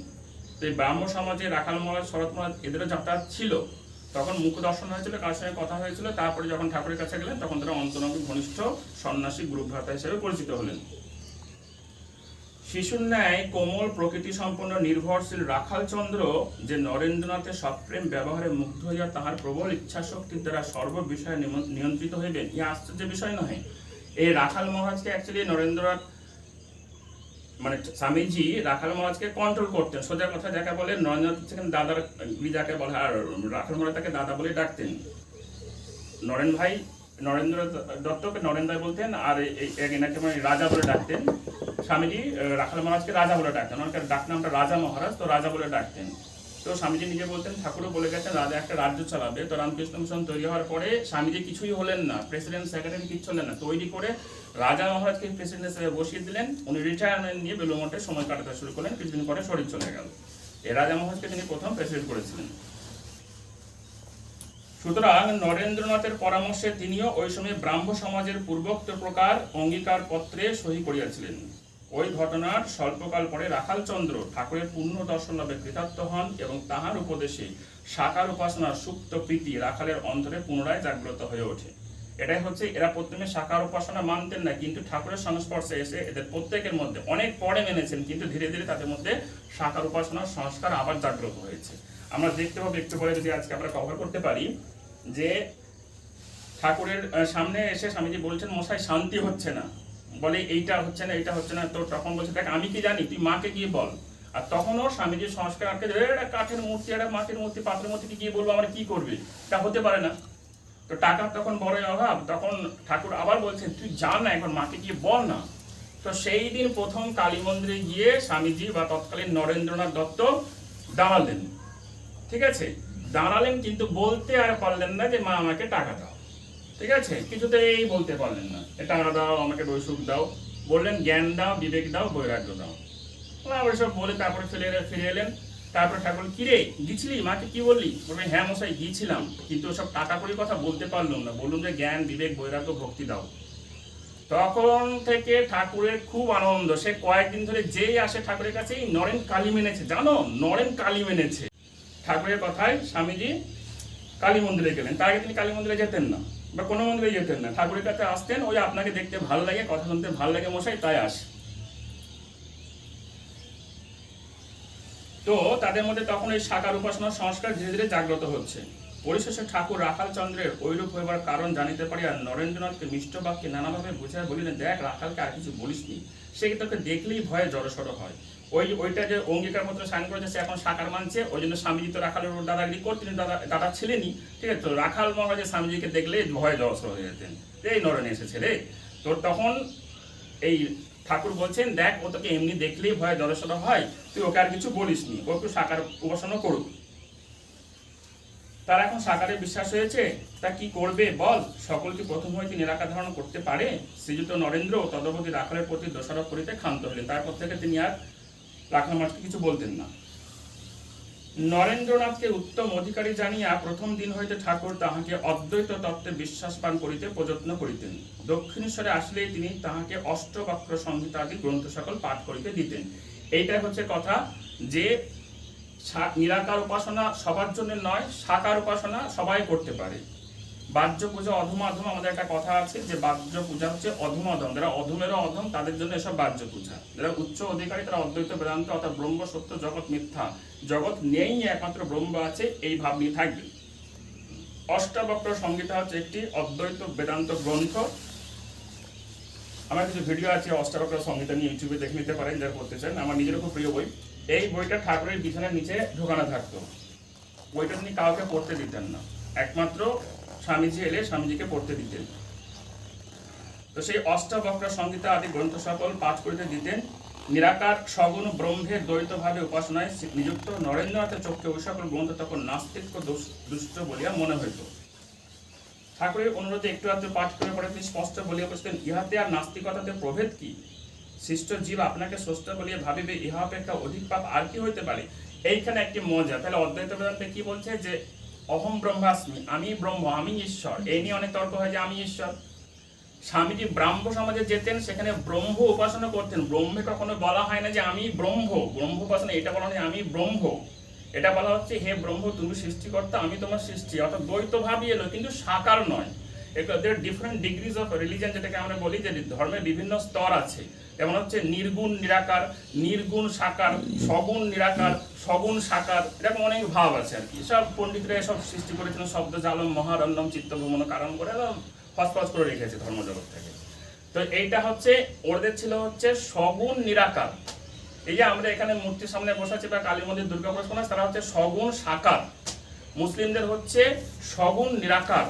S1: তো এই ব্রাহ্ম সমাজে রাখাল মহারাজ, শরৎ মহারাজ এদেরও যাতায়াত ছিল। তখন মুখ দর্শন হয়েছিল, কার সঙ্গে কথা হয়েছিল, তারপরে যখন ঠাকুরের কাছে গেলেন তখন তারা অন্তরঙ্গী ঘনিষ্ঠ সন্ন্যাসী গুরু ভ্রাতা হিসেবে পরিচিত হলেন। শিশুর ন্যায় কোমল প্রকৃতি সম্পন্ন নির্ভরশীল রাখালচন্দ্র যে নরেন্দ্রনাথের সপ্রেম ব্যবহারে মুগ্ধ হইয়া তাহার প্রবল ইচ্ছাশক্তির দ্বারা সর্ব বিষয়ে নিয়ন্ত্রিত হইবেন, ই আশ্চর্য বিষয় নহে। এই রাখাল মহারাজকে অ্যাকচুয়ালি নরেন্দ্রনাথ মানে স্বামীজি রাখাল মহারাজকে কন্ট্রোল করতেন। সোজা কথা যাকে বলে, নরেন্দ্রনাথ দাদার যাকে বলে, আর রাখাল মহারাজ তাকে দাদা বলে ডাকতেন। নরেন্দ্র দত্তকে নরেন ভাই বলতেন, আর এনাকে মানে রাজা বলে ডাকতেন। স্বামীজি রাখাল মহারাজকে রাজা বলে ডাকতেন, ওনার ডাক নামটা রাজা মহারাজ, তো রাজা বলে ডাকতেন। তো স্বামীজি নিজে বলতেন, ঠাকুরও বলে গেছেন রাজা একটা রাজ্য চালাবে। তো রামকৃষ্ণ মিশন তৈরি হওয়ার পরে স্বামীজি কিছুই হলেন না, প্রেসিডেন্ট সেক্রেটারি কিচ্ছু হলেন না, তৈরি করে রাজা মহারাজকে প্রেসিডেন্ট হিসেবে বসিয়ে দিলেন। উনি রিটায়ারমেন্ট নিয়ে বেলুমঠে সময় কাটাতে শুরু করলেন, কিছুদিন পরে শরীর চলে গেল। এই রাজা মহারাজকে তিনি প্রথম প্রেসিডেন্ট করেছিলেন। সুতরাং নরেন্দ্রনাথের পরামর্শে তিনিও ওই সময় ব্রাহ্ম সমাজের পূর্বোক্ত প্রকার অঙ্গীকার পত্রে সহি করিয়াছিলেন। ওই ঘটনার স্বল্পকাল পরে রাখালচন্দ্র ঠাকুরের পূর্ণ দর্শন লাভে কৃতার্থ হন এবং তাহার উপদেশে সাকার উপাসনার সুপ্ত প্রীতি রাখালের অন্তরে পুনরায় জাগ্রত হয়ে ওঠে। এটাই হচ্ছে, এরা প্রথমে সাকার উপাসনা মানতেন না, কিন্তু ঠাকুরের সংস্পর্শে এসে এদের প্রত্যেকের মধ্যে, অনেক পরে মেনেছেন, কিন্তু ধীরে ধীরে তাদের মধ্যে সাকার উপাসনার সংস্কার আবার জাগ্রত হয়েছে। আমরা দেখতে পাবো একটু পরে, যদি আজকে আমরা কভার করতে পারি, যে ঠাকুরের সামনে এসে স্বামীজি বলছেন, মশাই শান্তি হচ্ছে না, বলে এইটা হচ্ছে না, এইটা হচ্ছে না। তো তখন বলছে, দেখ আমি কি জানি, তুই মাকে গিয়ে বল। আর তখনও স্বামীজির সংস্কার আটকে, এটা কাঠের মূর্তি, এটা মাটির মূর্তি, পাথরের মূর্তি, গিয়ে বলবো আমরা কি করবে, এটা হতে পারে না। তো টাকার তখন বড়ই অভাব, তখন ঠাকুর আবার বলছেন, তুই যা না একবার মাকে গিয়ে বল না। তো সেই দিন প্রথম কালী মন্দিরে গিয়ে স্বামীজি বা তৎকালীন নরেন্দ্রনাথ দত্ত দাঁড়ালেন। ঠিক আছে, দাঁড়ালেন, কিন্তু বলতে আর পারলেন না যে মা আমাকে টাকা দাও। ঠিক আছে, কিছুতেই বলতে পারলেন না, টাকা দাও, আমাকে বৈশুখ দাও। বললেন জ্ঞান দাও, বিবেক দাও, বৈরাগ্য দাও। আবার সব বলে তারপরে ফিরে এলেন। তারপরে ঠাকুর, কিরে গিয়েছিলি, মাকে কি বললি? বলবেন হ্যাঁ মশাই গিয়েছিলাম, কিন্তু সব টাকা কড়ির কথা বলতে পারলাম না, বলুন যে জ্ঞান, বিবেক, বৈরাগ্য, ভক্তি দাও। তখন থেকে ঠাকুরের খুব আনন্দ, সে কয়েকদিন ধরে যেই আসে ঠাকুরের কাছে, এই নরেন কালী মেনেছে, জানো, নরেন কালী মেনেছে। ঠাকুরের কথায় স্বামীজি কালী মন্দিরে গেলেন। তার আগে তিনি কালী মন্দিরে যেতেন না, বা কোনো মন্দিরে যেতেন না, ঠাকুরের কাছে আসতেন, ওই আপনাকে দেখতে ভালো লাগে, কথা শুনতে ভালো লাগে মশাই, তাই আসে। তো তাদের মধ্যে তখন এই সাকার উপাসনার সংস্কার ধীরে ধীরে জাগ্রত হচ্ছে। পরিশেষে ঠাকুর রাখালচন্দ্রের ঐরূপ হইবার কারণ জানিতে পারিয়া নরেন্দ্রনাথকে মিষ্ট বাক্যে নানাভাবে বুঝায় বলিলেন, দেখ রাখালকে আর কিছু বলিসনি, সে তোকে দেখলেই ভয়ে জড়সড় হয়। ওইটা যে অঙ্গীকার পত্র সাইন করেছে, সে এখন সাকার মানছে, ওই জন্য স্বামীজি তো রাখালের দাদাগিরি করতেন, দাদা ছিলেনই। ঠিক আছে, তো রাখাল মহারাজ স্বামীজিকে দেখলে ভয়ে জড়সড় হয়ে যেতেন, এই নরেন এসেছে রে। তোর তখন এই ঠাকুর বলছেন, দেখ ও তোকে এমনি দেখলেই ভয়ে জড়সড় হয়, তুই ওকে আর কিছু বলিসনি, ও একটু সাকার উপাসনা করুক। তার এখন সাকারে বিশ্বাস হয়েছে, তা কি করবে বল? সকলকে প্রথম হইতে নিরাকার ধারণ করতে পারে। শ্রীযুক্ত নরেন্দ্র তদবধি রাখালের প্রতি দোষারোপ করিতে ক্ষান্ত হলেন। তারপর থেকে তিনি আর রাখাল মহারাজকে কিছু বলতেন না। নরেন্দ্রনাথকে উত্তম অধিকারী জানিয়া প্রথম দিন হইতে ঠাকুর তাহাকে অদ্বৈত তত্ত্বে বিশ্বাস পান করিতে প্রযত্ন করিতেন। দক্ষিণেশ্বরে আসলেই তিনি তাহাকে অষ্টবক্র সংহিতা আদি গ্রন্থ সকল পাঠ করিতে দিতেন। এইটাই হচ্ছে কথা, যে নিরাকার উপাসনা সবার জন্য নয়, সাকার উপাসনা সবাই করতে পারে। বাহ্য পূজা অধম অধম, আমাদের একটা কথা আছে যে বাহ্য পূজা হচ্ছে অধম অধম, যারা অধমেরও অধম তাদের জন্য এসব বাহ্য পূজা। যারা উচ্চ অধিকারী তারা অদ্বৈত বেদান্ত অর্থাৎ ব্রহ্ম সত্য, জগৎ মিথ্যা, জগৎ নেই, একমাত্র ব্রহ্ম আছে, এই ভাব নিয়ে থাকবে। অষ্টাবক্র সংহিতা হচ্ছে একটি অদ্বৈত বেদান্ত গ্রন্থ। আমার কিছু ভিডিও আছে অষ্টাবক্র সংহিতা নিয়ে, ইউটিউবে দেখে নিতে পারেন যারা করতে চান। আমার নিজের খুব প্রিয় বই। এই বইটা ঠাকুরের বিছানার নিচে ঢোকানো থাকতো, বইটা তিনি কাউকে পড়তে দিতেন না, একমাত্র স্বামীজি এলে স্বামীজিকে পড়তে দিতেন। তো সেই অষ্টাবক্র সংহিতা আদি গ্রন্থ সকল পাঠ করিতে দিতেন। নিরাকার সগুণ ব্রহ্মের দ্বৈতভাবে উপাসনায় নিযুক্ত নরেন্দ্রনাথের চক্ষে ওই সকল গ্রন্থ তখন নাস্তিক্য দুষ্ট বলিয়া মনে হইত। ঠাকুরের অনুরোধে একটু একটু পাঠ করে পরে তিনি স্পষ্ট বলিয়া বসতেন, ইহাতে আর নাস্তিকতাতে প্রভেদ কি? সৃষ্ট জীব আপনাকে স্রষ্টা বলিয়া ভাবিবে, ইহা অপেক্ষা অধিক পাপ আর কি হইতে পারে? এইখানে একটি মজা। তাহলে অদ্বৈত বেদান্তে কি বলছে, যে অহম ব্রহ্মাস্মি, আমি ব্রহ্ম, আমি ঈশ্বর। এই নিয়ে অনেক তর্ক হয় যে আমি ঈশ্বর। স্বামীজি ব্রাহ্ম সমাজে যেতেন, সেখানে ব্রহ্ম উপাসনা করতেন। ব্রহ্মে কখনো বলা হয় না যে আমি ব্রহ্ম, ব্রহ্ম উপাসনা এটা বলা হয় আমি ব্রহ্ম, এটা বলা হচ্ছে হে ব্রহ্ম তুমি সৃষ্টিকর্তা, আমি তোমার সৃষ্টি, অর্থাৎ দ্বৈত ভাবই এলো, কিন্তু সাকার নয়। ডিফারেন্ট ডিগ্রিজ অফ রিলিজিয়ন, যেটাকে আমরা বলি যে ধর্মের বিভিন্ন স্তর আছে। যেমন হচ্ছে নির্গুণ নিরাকার, নির্গুণ সাকার, সগুণ নিরাকার, সগুণ সাকার, এরকম অনেক ভাব আছে আর কি। সব পণ্ডিতরা এসব সৃষ্টি করেছেন শব্দ জালম মহারণ্যম চিত্তভ্রমণ কারণ করে ফসফস করে রেখেছে ধর্মজগৎ থেকে। তো এইটা হচ্ছে ওদের ছিল হচ্ছে সগুণ নিরাকার। এই যে আমরা এখানে মূর্তির সামনে বসে আছি বা কালী মন্দির দুর্গা পুজো, তারা হচ্ছে সগুণ সাকার। মুসলিমদের হচ্ছে সগুণ নিরাকার।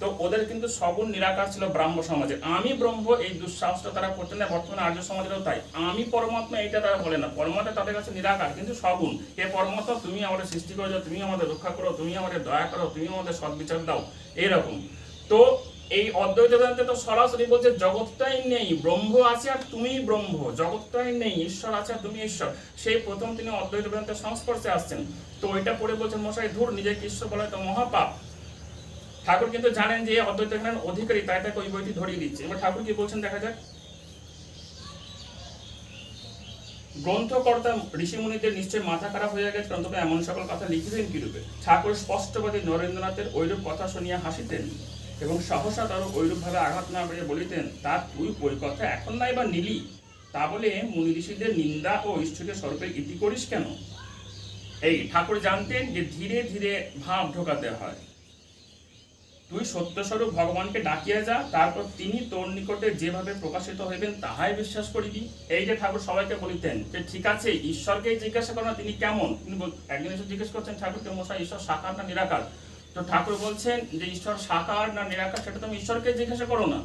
S1: তো ওদের কিন্তু সগুণ নিরাকার ছিল ব্রাহ্ম সমাজে। আমি ব্রহ্ম এই দুঃসাহসটা তারা করতেন না। বর্তমানে আর্য সমাজেরও তাই, আমি পরমাত্মা এইটা তারা বলে না। পরমাত্মা তাদের কাছে নিরাকার, কিন্তু সগুণ। হে পরমাত্মা তুমি আমাদের সৃষ্টি করেছো, তুমি আমাদের রক্ষা করো, তুমি আমাদের দয়া করো, তুমি আমাদের সদ্বিচার দাও, এইরকম। তো এই অদ্বৈত বেদান্তে তো সরাসরি বলছে জগৎটাই নেই, ব্রহ্ম আছে আর তুমি ব্রহ্ম, জগৎটাই নেই, ঈশ্বর আছে আর তুমি ঈশ্বর। সেই প্রথম তিনি অদ্বৈত বেদান্তের সংস্পর্শে আসছেন। তো ওইটা পড়ে বলছেন মশাই ধুর, নিজেকে ঈশ্বর বলা তো মহাপাপ। ঠাকুর কিন্তু জানেন যে অদ্বৈত জ্ঞানের অধিকারী, তাই তাকে ওই বইটি ধরিয়ে দিচ্ছে। এবার ঠাকুর কি বলছেন দেখা যাক। গ্রন্থকর্তা ঋষিমুনিদের নিশ্চয় মাথা খারাপ হয়ে গেছে, অন্তত এমন সকল কথা লিখিবেন কি রূপে। ঠাকুর স্পষ্টবাদী নরেন্দ্রনাথের ঐরূপ কথা শুনিয়া হাসিতেন এবং সহসা তার ঐরূপ ভাবে আঘাত না পেয়ে বলিতেন, তা তুই ওই কথা এখন নাই বা নিলি, তা বলে মুনি ঋষিদের নিন্দা ও ঈশ্বরের স্বরূপের ইতি করিস কেন। এই ঠাকুর জানতেন যে ধীরে ধীরে ভাব ঢোকাতে হয়। তুই সত্যস্বরূপ ভগবানকে ডাকিয়া যা, তারপর তিনি তোর নিকটে যেভাবে প্রকাশিত হইবেন তাহাই বিশ্বাস করিবি। এই যে ঠাকুর সবাইকে বলিতেন যে ঠিক আছে ঈশ্বরকে জিজ্ঞাসা করো না তিনি কেমন। তিনি একদিন এসে জিজ্ঞেস করছেন ঠাকুরকে, মশাই ঈশ্বর সাকার না নিরাকার। তো ঠাকুর বলছেন যে ঈশ্বর সাকার না নিরাকার সেটা তুমি ঈশ্বরকে জিজ্ঞাসা করো না,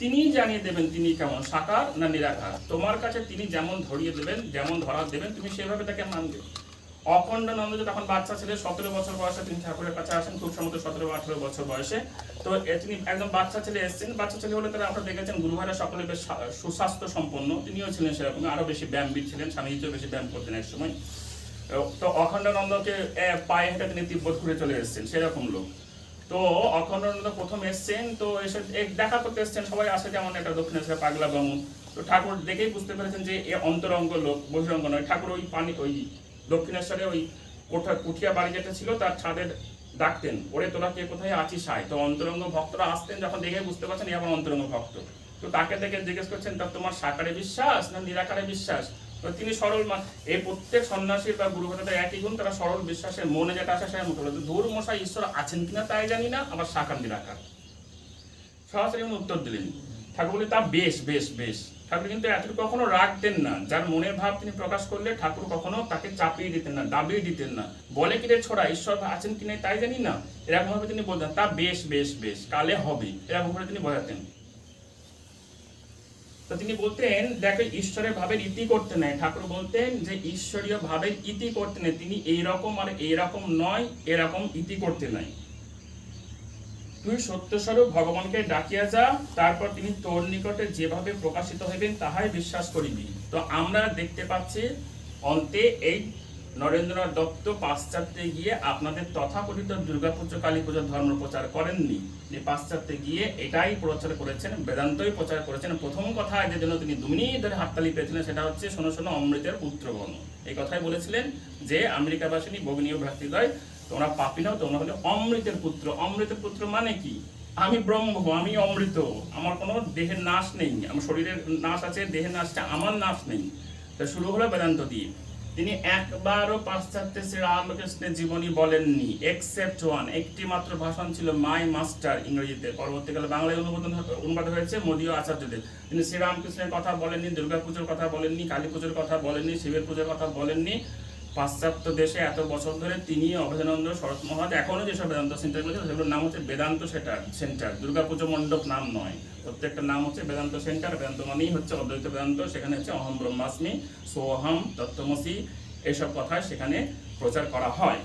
S1: তিনি জানিয়ে দেবেন তিনি কেমন, সাকার না নিরাকার। তোমার কাছে তিনি যেমন ধরিয়ে দেবেন, যেমন ধরা দেবেন, তুমি সেভাবে তাকে মানবে। অখণ্ডানন্দ যে তখন বাচ্চা ছেলে, 17 বছর বয়সে তিনি ঠাকুরের কাছে আসেন, খুব সম্ভবত 17-18 বছর বয়সে। তো তিনি একদম বাচ্চা ছেলে এসেছেন। বাচ্চা ছেলে হলে তারা আপনারা দেখেছেন গুরুভাইরা সকলে বেশ সুস্বাস্থ্য সম্পন্ন, তিনিও ছিলেন সেরকম, আরো বেশি ব্যায়ামবিদ ছিলেন, স্বামীজিও বেশি ব্যায়াম করতেন এক সময়। তো অখণ্ডানন্দকে পায়ে হেঁটে তিনি তিব্বত ঘুরে চলে এসেছেন, সেরকম লোক। তো অখণ্ডানন্দ প্রথম এসছেন, তো এসে দেখা করতে এসছেন, সবাই আসে যেমন একটা দক্ষিণ এশিয়া পাগলা বামু। তো ঠাকুর দেখেই বুঝতে পেরেছেন যে এ অন্তরঙ্গ লোক, বহিরঙ্গ নয়। ঠাকুর ওই ওই দক্ষিণেশ্বরে ওই কুঠিয়া বাড়ি যেটা ছিল তার ছাদের ডাকতেন, ওরে তোরা কে কোথায় আছিস আয়। তো অন্তরঙ্গ ভক্তরা আসতেন, যখন দেখে বুঝতে পারছেন এই আমার অন্তরঙ্গ ভক্ত। তো তাকে দেখে জিজ্ঞেস করছেন তা তোমার সাকারে বিশ্বাস না নিরাকারে বিশ্বাস। তো তিনি সরল এই প্রত্যেক সন্ন্যাসীর বা গুরুভাতাদের একই গুণ, তারা সরল বিশ্বাসের মনে যেটা আসে সেটা মতো হলো। ধূর মশাই ঈশ্বর আছেন কিনা তাই জানি না, আবার সাকার নিরাকার। সরাসরি উনি উত্তর দিলেন। ঠাকুর বলি তা বেশ বেশ বেশ। ঠাকুর কিন্তু এতটুকু কখনো রাখতেন না। যার মনের ভাব তিনি প্রকাশ করলে ঠাকুর কখনো তাকে চাপিয়ে দিতেন না, দাবিয়ে দিতেন না। বলে কি রে ছোড়া ঈশ্বর আছেন কি না তাই জানি না, এরকম ভাবে তিনি বলতেন তা বেশ বেশ বেশ, কালে হবে, এরকম ভাবে তিনি বোঝাতেন। তো তিনি বলতেন দেখো ঈশ্বরের ভাবের ইতি করতে নাই। ঠাকুর বলতেন যে ঈশ্বরীয় ভাবের ইতি করতে নেই, তিনি এইরকম আর এইরকম নয়, এরকম ইতি করতে নাই। তুই সত্যস্বরূপ ভগবানকে ডাকিয়া যা, তারপর তিনি তোর নিকটে যেভাবে প্রকাশিত হইবেন তাহাই বিশ্বাস করিবি। তো আমরা দেখতে পাচ্ছি অন্তে এই নরেন্দ্রনাথ দত্ত পাশ্চাত্যে গিয়ে আপনাদের তথাকথিত দুর্গাপুজো কালী পুজোর ধর্ম প্রচার করেননি। যে পাশ্চাত্যে গিয়ে এটাই প্রচার করেছেন, বেদান্তই প্রচার করেছেন। প্রথম কথা যে জন্য তিনি 2 মিনিট ধরে হাততালি পেয়েছিলেন সেটা হচ্ছে শোনো শোনো অমৃতের পুত্রগণ, এই কথাই বলেছিলেন যে আমেরিকাবাসিনী ভগিনীয় ভ্রাতৃদ্বয় তোমরা পাপী নাও, তোমরা হলে অমৃতের পুত্র। অমৃতের পুত্র মানে কি? আমি ব্রহ্ম, আমি অমৃত, আমার কোনো দেহের নাশ নেই, আমার শরীরের নাশ আছে, দেহের নাশ আছে, আমার নাশ নেই। তা শুরু হলো বেদান্ত দিয়ে। তিনি একবারও পাশ্চাত্যে শ্রী রামকৃষ্ণের জীবনী বলেননি, এক্সেপ্ট ওয়ান, একটি মাত্র ভাষণ ছিল মাই মাস্টার ইংরেজিতে, পরবর্তীকালে বাংলায় অনুবাদ হয়েছে মোদীয় আচার্যদের। তিনি শ্রীরামকৃষ্ণের কথা বলেননি, দুর্গা পুজোর কথা বলেননি, কালী পুজোর কথা বলেননি, শিবের পুজোর কথা বলেননি। পাশ্চাত্য দেশে এত বছর ধরে তিনি অভেদানন্দ শরৎ মহারাজ এখনো যেসব বেদান্ত সেন্টারগুলো সেগুলোর নাম হচ্ছে বেদান্ত সেন্টার, দুর্গাপুজো মণ্ডপ নাম নয়, প্রত্যেকটা নাম হচ্ছে বেদান্ত সেন্টার। বেদান্ত মানেই হচ্ছে অদ্বৈত বেদান্ত। সেখানে হচ্ছে অহম ব্রহ্মাস্মি, সোহম, তত্ত্বমসি, এইসব কথা সেখানে প্রচার করা হয়।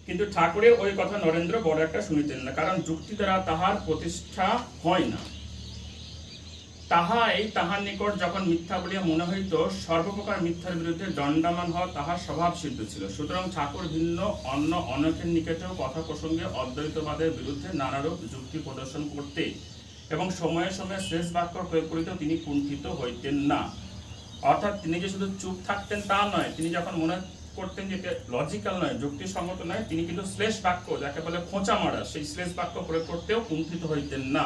S1: কিন্তু ঠাকুরের ওই কথা নরেন্দ্র বড় একটা শুনিতেন না, কারণ যুক্তি দ্বারা তাহার প্রতিষ্ঠা হয় না। তাহার নিকট যখন মিথ্যা বলিয়া মনে হইত, সর্বপ্রকার মিথ্যার বিরুদ্ধে দণ্ডায়মান হওয়া তাহার স্বভাব সিদ্ধ ছিল। সুতরাং ঠাকুর ভিন্ন অন্য অনেকের নিকটেও কথা প্রসঙ্গে অদ্বৈতবাদের বিরুদ্ধে নানারূপ যুক্তি প্রদর্শন করতে এবং সময়ে সময়ে শেষ বাক্য প্রয়োগ করিতেও তিনি কুণ্ঠিত হইতেন না। অর্থাৎ তিনি যে শুধু চুপ থাকতেন তা নয়, তিনি যখন মনে করতেন যে লজিক্যাল নয়, যুক্তিসঙ্গত নয়, তিনি কিন্তু শ্লেষ বাক্য, যাকে বলে খোঁচা মারা, সেই শ্লেষ বাক্য প্রয়োগ করতেও কুণ্ঠিত হইতেন না।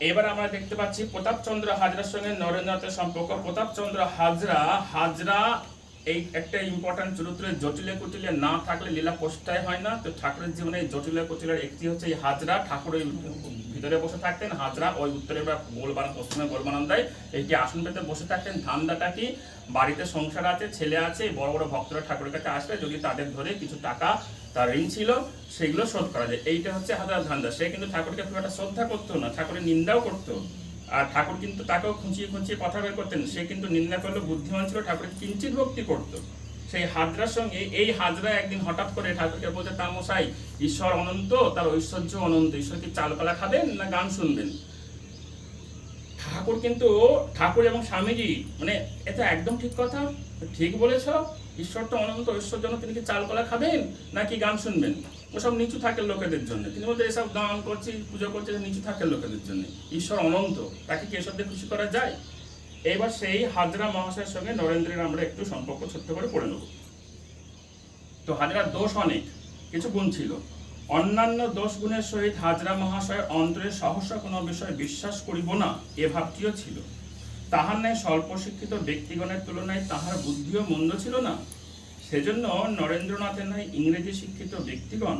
S1: এবার আমরা দেখতে পাচ্ছি প্রতাপচন্দ্র হাজরার সঙ্গে নরেন্দ্রনাথের সম্পর্ক। প্রতাপচন্দ্র হাজরা এই একটা ইম্পর্টেন্ট চরিত্র, জটিলে কুটিলে না থাকলে লীলা পোষ্টায় হয় না। তো ঠাকুরের জীবনে জটিলে কুটিলের একটি হচ্ছে এই হাজরা। ঠাকুর ওই ভিতরে বসে থাকতেন, হাজরা ওই উত্তরে বা পশ্চিমে গোলবানন্দায় এইটি আসন পেতে বসে থাকতেন। ধান্দাটা কি, বাড়িতে সংসার আছে, ছেলে আছে, বড় বড় ভক্তরা ঠাকুরের কাছে আসলে যদি তাদের ধরে কিছু টাকা তার ঋণ ছিল সেগুলো শোধ করা যায়, এইটা হচ্ছে হাজার ধান্দা। সে কিন্তু ঠাকুরকে খুব একটা শ্রদ্ধা করতো না, ঠাকুরের নিন্দাও করতো। আর ঠাকুর কিন্তু তাকেও খুঁচিয়ে খুঁচিয়ে কথা বের করতেন। সে কিন্তু নিন্দা করলেও বুদ্ধিমান ছিল, ঠাকুরকে কিঞ্চিত ভক্তি করতো। সেই হাজরার সঙ্গে এই হাজরা একদিন হঠাৎ করে ঠাকুরকে বলতে, তা মশাই, ঈশ্বর অনন্ত, তার ঐশ্বর্য অনন্ত, ঈশ্বর কি চালকলা খাবেন না গান শুনবেন? ঠাকুর এবং স্বামীজি মানে এটা একদম ঠিক কথা, ঠিক বলেছ, ঈশ্বর তো অনন্ত, ঐশ্বর্য অনন্ত, তিনি কি চালকলা খাবেন নাকি গান শুনবেন? ওসব নিচু থাকের লোকেদের জন্য। তিনি বলতে, এসব গান করছি, পুজো করছি, নিচু থাকের লোকেদের জন্য। ঈশ্বর অনন্ত, তাকে কি এসব দিয়ে খুশি করা যায়? এবার সেই হাজরা মহাশয়ের সঙ্গে নরেন্দ্রের আমরা একটু সম্পর্ক ছোট্ট করে পড়ে নেব। তো হাজরার দোষ অনেক, কিছু গুণ ছিল। অন্যান্য দোষ গুণের সহিত হাজরা মহাশয়ের অন্তরে সহসা কোনো বিষয় বিশ্বাস করিব না এ ভাবটিও ছিল। তাহার ন্যায় স্বল্প শিক্ষিত ব্যক্তিগণের তুলনায় তাহার বুদ্ধিও মন্দ ছিল না। সেজন্য নরেন্দ্রনাথের ন্যায় ইংরেজি শিক্ষিত ব্যক্তিগণ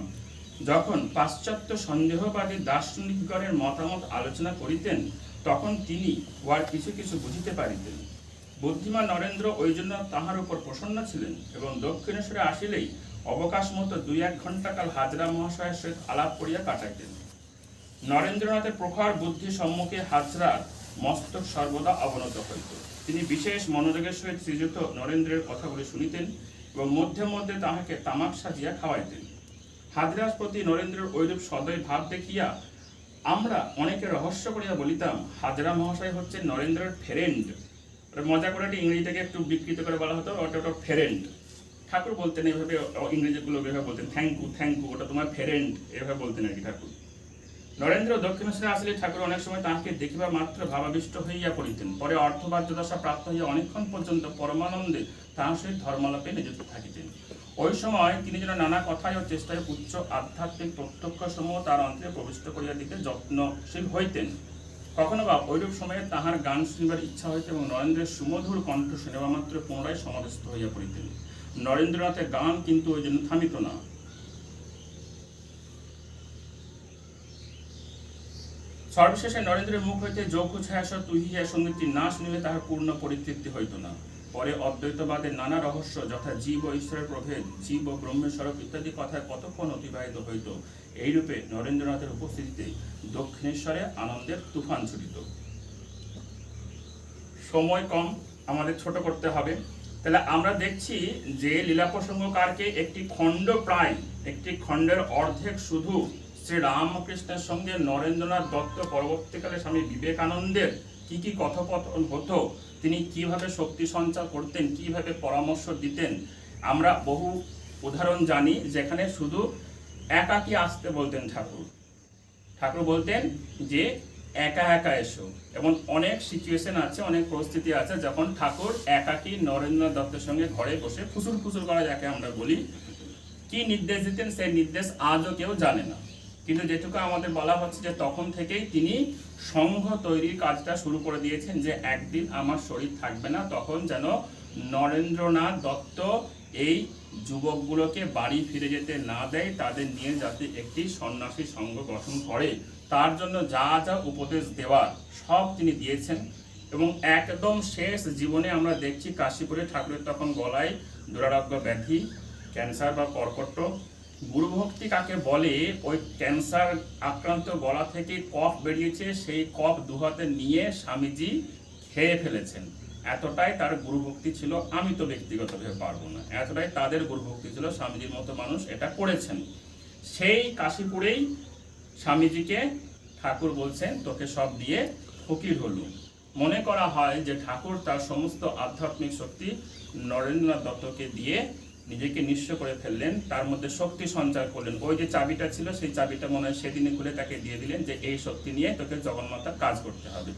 S1: যখন পাশ্চাত্য সন্দেহবাদী দার্শনিকগণের মতামত আলোচনা করিতেন, তখন তিনি উহার কিছু কিছু বুঝিতে পারিতেন। বুদ্ধিমান নরেন্দ্র ওই জন্য তাহার উপর প্রসন্ন ছিলেন এবং দক্ষিণেশ্বরে আসিলেই অবকাশ মতো 2-1 ঘণ্টা কাল হাজরা মহাশয়ের সহিত আলাপ করিয়া কাটাইতেন। নরেন্দ্রনাথের প্রখর বুদ্ধি সম্মুখে হাজরার মস্তক সর্বদা অবনত হইত। তিনি বিশেষ মনোযোগের সহিত শ্রীযুক্ত নরেন্দ্রের কথাগুলি শুনিতেন এবং মধ্যে মধ্যে তাহাকে তামাক সাজিয়া খাওয়াইতেন। হাজরার প্রতি নরেন্দ্রের ঐরূপ সদয় ভাব দেখিয়া আমরা অনেকে রহস্য করিয়া বলিতাম, হাজরা মহাশয় হচ্ছে নরেন্দ্রের ফ্রেন্ড। মজা করে ইংরেজিটাকে একটু বিকৃত করে বলা হতো, ওটা ফ্রেন্ড। ঠাকুর বলতেন এইভাবে, ইংরেজিগুলো এভাবে বলতেন, থ্যাংক ইউ, ওটা তোমার ফ্রেন্ড, এভাবে বলতেন আর কি ঠাকুর। নরেন্দ্র দক্ষিণেশ্বরে আসলে ঠাকুর অনেক সময় তাহাকে দেখিবা মাত্র ভাবাবিষ্ট হইয়া পড়িতেন। পরে অর্থবাদ্য দশা প্রাপ্ত হইয়া অনেকক্ষণ পর্যন্ত পরমানন্দে তাহার সহিত ধর্মালাপে নিযুক্ত থাকিতেন। ওই সময় তিনি যেন নানা কথায় ও চেষ্টায় উচ্চ আধ্যাত্মিক প্রত্যক্ষ সমূহ তার অন্তরে প্রবিষ্ট করিয়া দিতে যত্নশীল হইতেন। কখনো বা ঐরূপ সময়ে তাহার গান শুনিবার ইচ্ছা হইত এবং নরেন্দ্রের সুমধুর কণ্ঠ শুনিবা মাত্র পুনরায় সমাবেষ্ট হইয়া পড়িতেন। নরেন্দ্রনাথের গান কিন্তু ওই জন্য থামিত না। সর্বশেষে নরেন্দ্রের মুখ হইতে যৌখ ছায়াসর তুহিয়া সঙ্গীতটি না শুনিলে তাহার পূর্ণ পরিতৃপ্তি হইত না। পরে অদ্বৈতবাদের নানা রহস্য যথা জীব ও ঈশ্বরের প্রভেদ, জীব ও ব্রহ্মের স্বরূপ ইত্যাদি কথায় কতক্ষণ অতিবাহিত হইত। এইরূপে নরেন্দ্রনাথের উপস্থিতিতে দক্ষিণেশ্বরে আনন্দের তুফান ছুটিত। সময় কম, আমাদের ছোট করতে হবে। তাহলে আমরা দেখছি যে লীলা প্রসঙ্গকারকে একটি খণ্ড, প্রায় একটি খণ্ডের অর্ধেক শুধু শ্রী রামকৃষ্ণের সঙ্গে নরেন্দ্রনাথ দত্ত পরবর্তীকালে স্বামী বিবেকানন্দের কি কি কথোপকথন হতো, তিনি কিভাবে শক্তি সঞ্চার করতেন, কিভাবে পরামর্শ দিতেন, আমরা বহু উদাহরণ জানি যেখানে শুধু একাকী আসতে বলতেন ঠাকুর বলতেন যে একা একা এসো। এবং অনেক সিচুয়েশন আছে, অনেক পরিস্থিতি আছে যখন ঠাকুর একাকী নরেন্দ্রনাথ দত্তের সঙ্গে ঘরে বসে ফুসুর ফুসুর করা যাকে আমরা বলি, কি নির্দেশ দিতেন সেই নির্দেশ আজও কেউ জানে না। কিন্তু যেটুকু আমাদের বলা হচ্ছে যে তখন থেকেই তিনি সংঘ তৈরির কাজটা শুরু করে দিয়েছেন, যে একদিন আমার শরীর থাকবে না, তখন যেন নরেন্দ্রনাথ দত্ত এই যুবকগুলোকে বাড়ি ফিরে যেতে না দেয়, তাদের নিয়ে যাতে একটি সন্ন্যাসী সংঘ গঠন করে, তার জন্য যা যা উপদেশ দেওয়ার সব তিনি দিয়েছেন। এবং একদম শেষ জীবনে আমরা দেখছি কাশীপুরে ঠাকুরের তখন গলায় দুরারোগ্য ব্যাধি, ক্যান্সার বা কর্কট। গুরুভক্তি কাকে বলে, ওই ক্যান্সার আক্রান্ত গলা থেকে কফ বেরিয়েছে, সেই কফ দুহাতে নিয়ে স্বামীজি খেয়ে ফেলেছেন। এতটাই তার গুরুভক্তি ছিল, আমি তো ব্যক্তিগতভাবে পারবো না, এতটাই তাদের গুরুভক্তি ছিল, স্বামীজির মতো মানুষ এটা করেছেন। সেই কাশীপুরেই স্বামীজিকে ঠাকুর বলছেন তোকে সব দিয়ে ফকির হলুম। মনে করা হয় যে ঠাকুর তার সমস্ত আধ্যাত্মিক শক্তি নরেন্দ্রনাথ দত্তকে দিয়ে নিজেকে নিঃস্ব করে ফেললেন, তার মধ্যে শক্তি সঞ্চার করলেন। ওই যে চাবিটা ছিল সেই চাবিটা মনে হয় সেদিনে খুলে তাকে দিয়ে দিলেন যে এই শক্তি নিয়ে তোকে জগন্মাতার কাজ করতে হবে।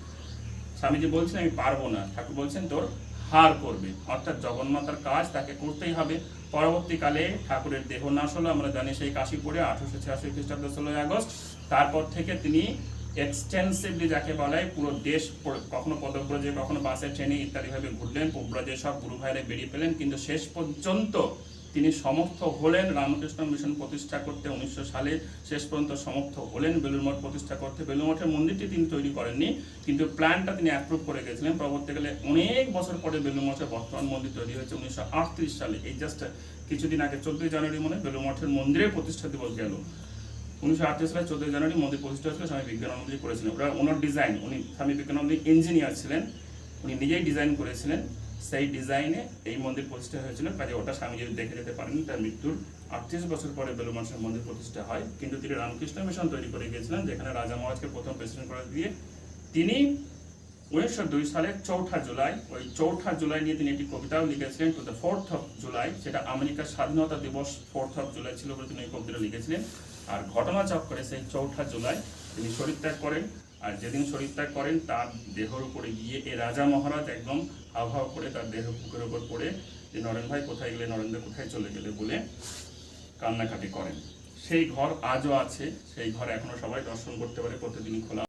S1: স্বামীজি বলছেন আমি পারবো না, ঠাকুর বলছেন তোর হার করবে, অর্থাৎ জগন্মাতার কাজ তাকে করতেই হবে। পরবর্তীকালে ঠাকুরের দেহ নাশ হলো, আমরা জানি সেই কাশীপুরে 1886 খ্রিস্টাব্দ 16 আগস্ট। তারপর থেকে তিনি এক্সটেন্সিভলি যাকে বলা হয় পুরো দেশ, কখনো পদব্রজে কখনো বাসে ট্রেনে ইত্যাদিভাবে ঘুরলেন, ব্রজে সব গুরু ভাইরা বেরিয়ে পেলেন, কিন্তু শেষ পর্যন্ত তিনি সমর্থ হলেন রামকৃষ্ণ মিশন প্রতিষ্ঠা করতে। 1900 সালে শেষ পর্যন্ত সমর্থ হলেন বেলুড় মঠ প্রতিষ্ঠা করতে। বেলুড় মঠের মন্দিরটি তিনি তৈরি করেননি, কিন্তু প্ল্যানটা তিনি অ্যাপ্রুভ করে গেছিলেন। পরবর্তীকালে অনেক বছর পরে বেলুড় মঠের বর্তমান মন্দির তৈরি হয়েছে 1938 সালে। এই জাস্ট কিছুদিন আগে 14 জানুয়ারি মনে বেলুড় মঠের মন্দিরের প্রতিষ্ঠা দিবস গেল। 1938 সালে 14 জানুয়ারি মন্দির প্রতিষ্ঠা হয়েছিল, স্বামী বিজ্ঞানন্দজি করেছিলেন। ওনার ডিজাইন, উনি স্বামী বিজ্ঞানন্দ ইঞ্জিনিয়ার ছিলেন, উনি নিজেই ডিজাইন করেছিলেন। সেই ডিজাইনে এই মন্দির প্রতিষ্ঠা হয়েছিল, কাজে ওটা স্বামী যদি দেখে যেতে পারেন। তার মৃত্যুর 38 বছর পরে বেলুড় মঠের মন্দির প্রতিষ্ঠা হয়, কিন্তু তিনি রামকৃষ্ণ মিশন তৈরি করে গিয়েছিলেন, যেখানে রাজা মহারাজকে প্রথম প্রেসিডেন্ট করে দিয়ে তিনি 1902 সালের 4 জুলাই, ওই 4 জুলাই নিয়ে তিনি একটি কবিতাও লিখেছিলেন, to the 4th of July, সেটা আমেরিকার স্বাধীনতা দিবস 4th of জুলাই ছিল বলে তিনি এই কবিতাটা লিখেছিলেন। আর ঘটনা চক্রে সেই 4 জুলাই তিনি শরীরত্যাগ করেন, আর যেদিন শরীরত্যাগ করেন তার দেহের উপরে গিয়ে এ রাজা মহারাজ একদম হাওহাও করে তার দেহ বুকের উপর পড়ে যে নরেন ভাই কোথায় গেলে, নরেন্দ্র কোথায় চলে গেলে বলে কান্নাকাটি করেন। সেই ঘর আজও আছে, সেই ঘর এখনো সবাই দর্শন করতে পারে, প্রতিদিন খোলা।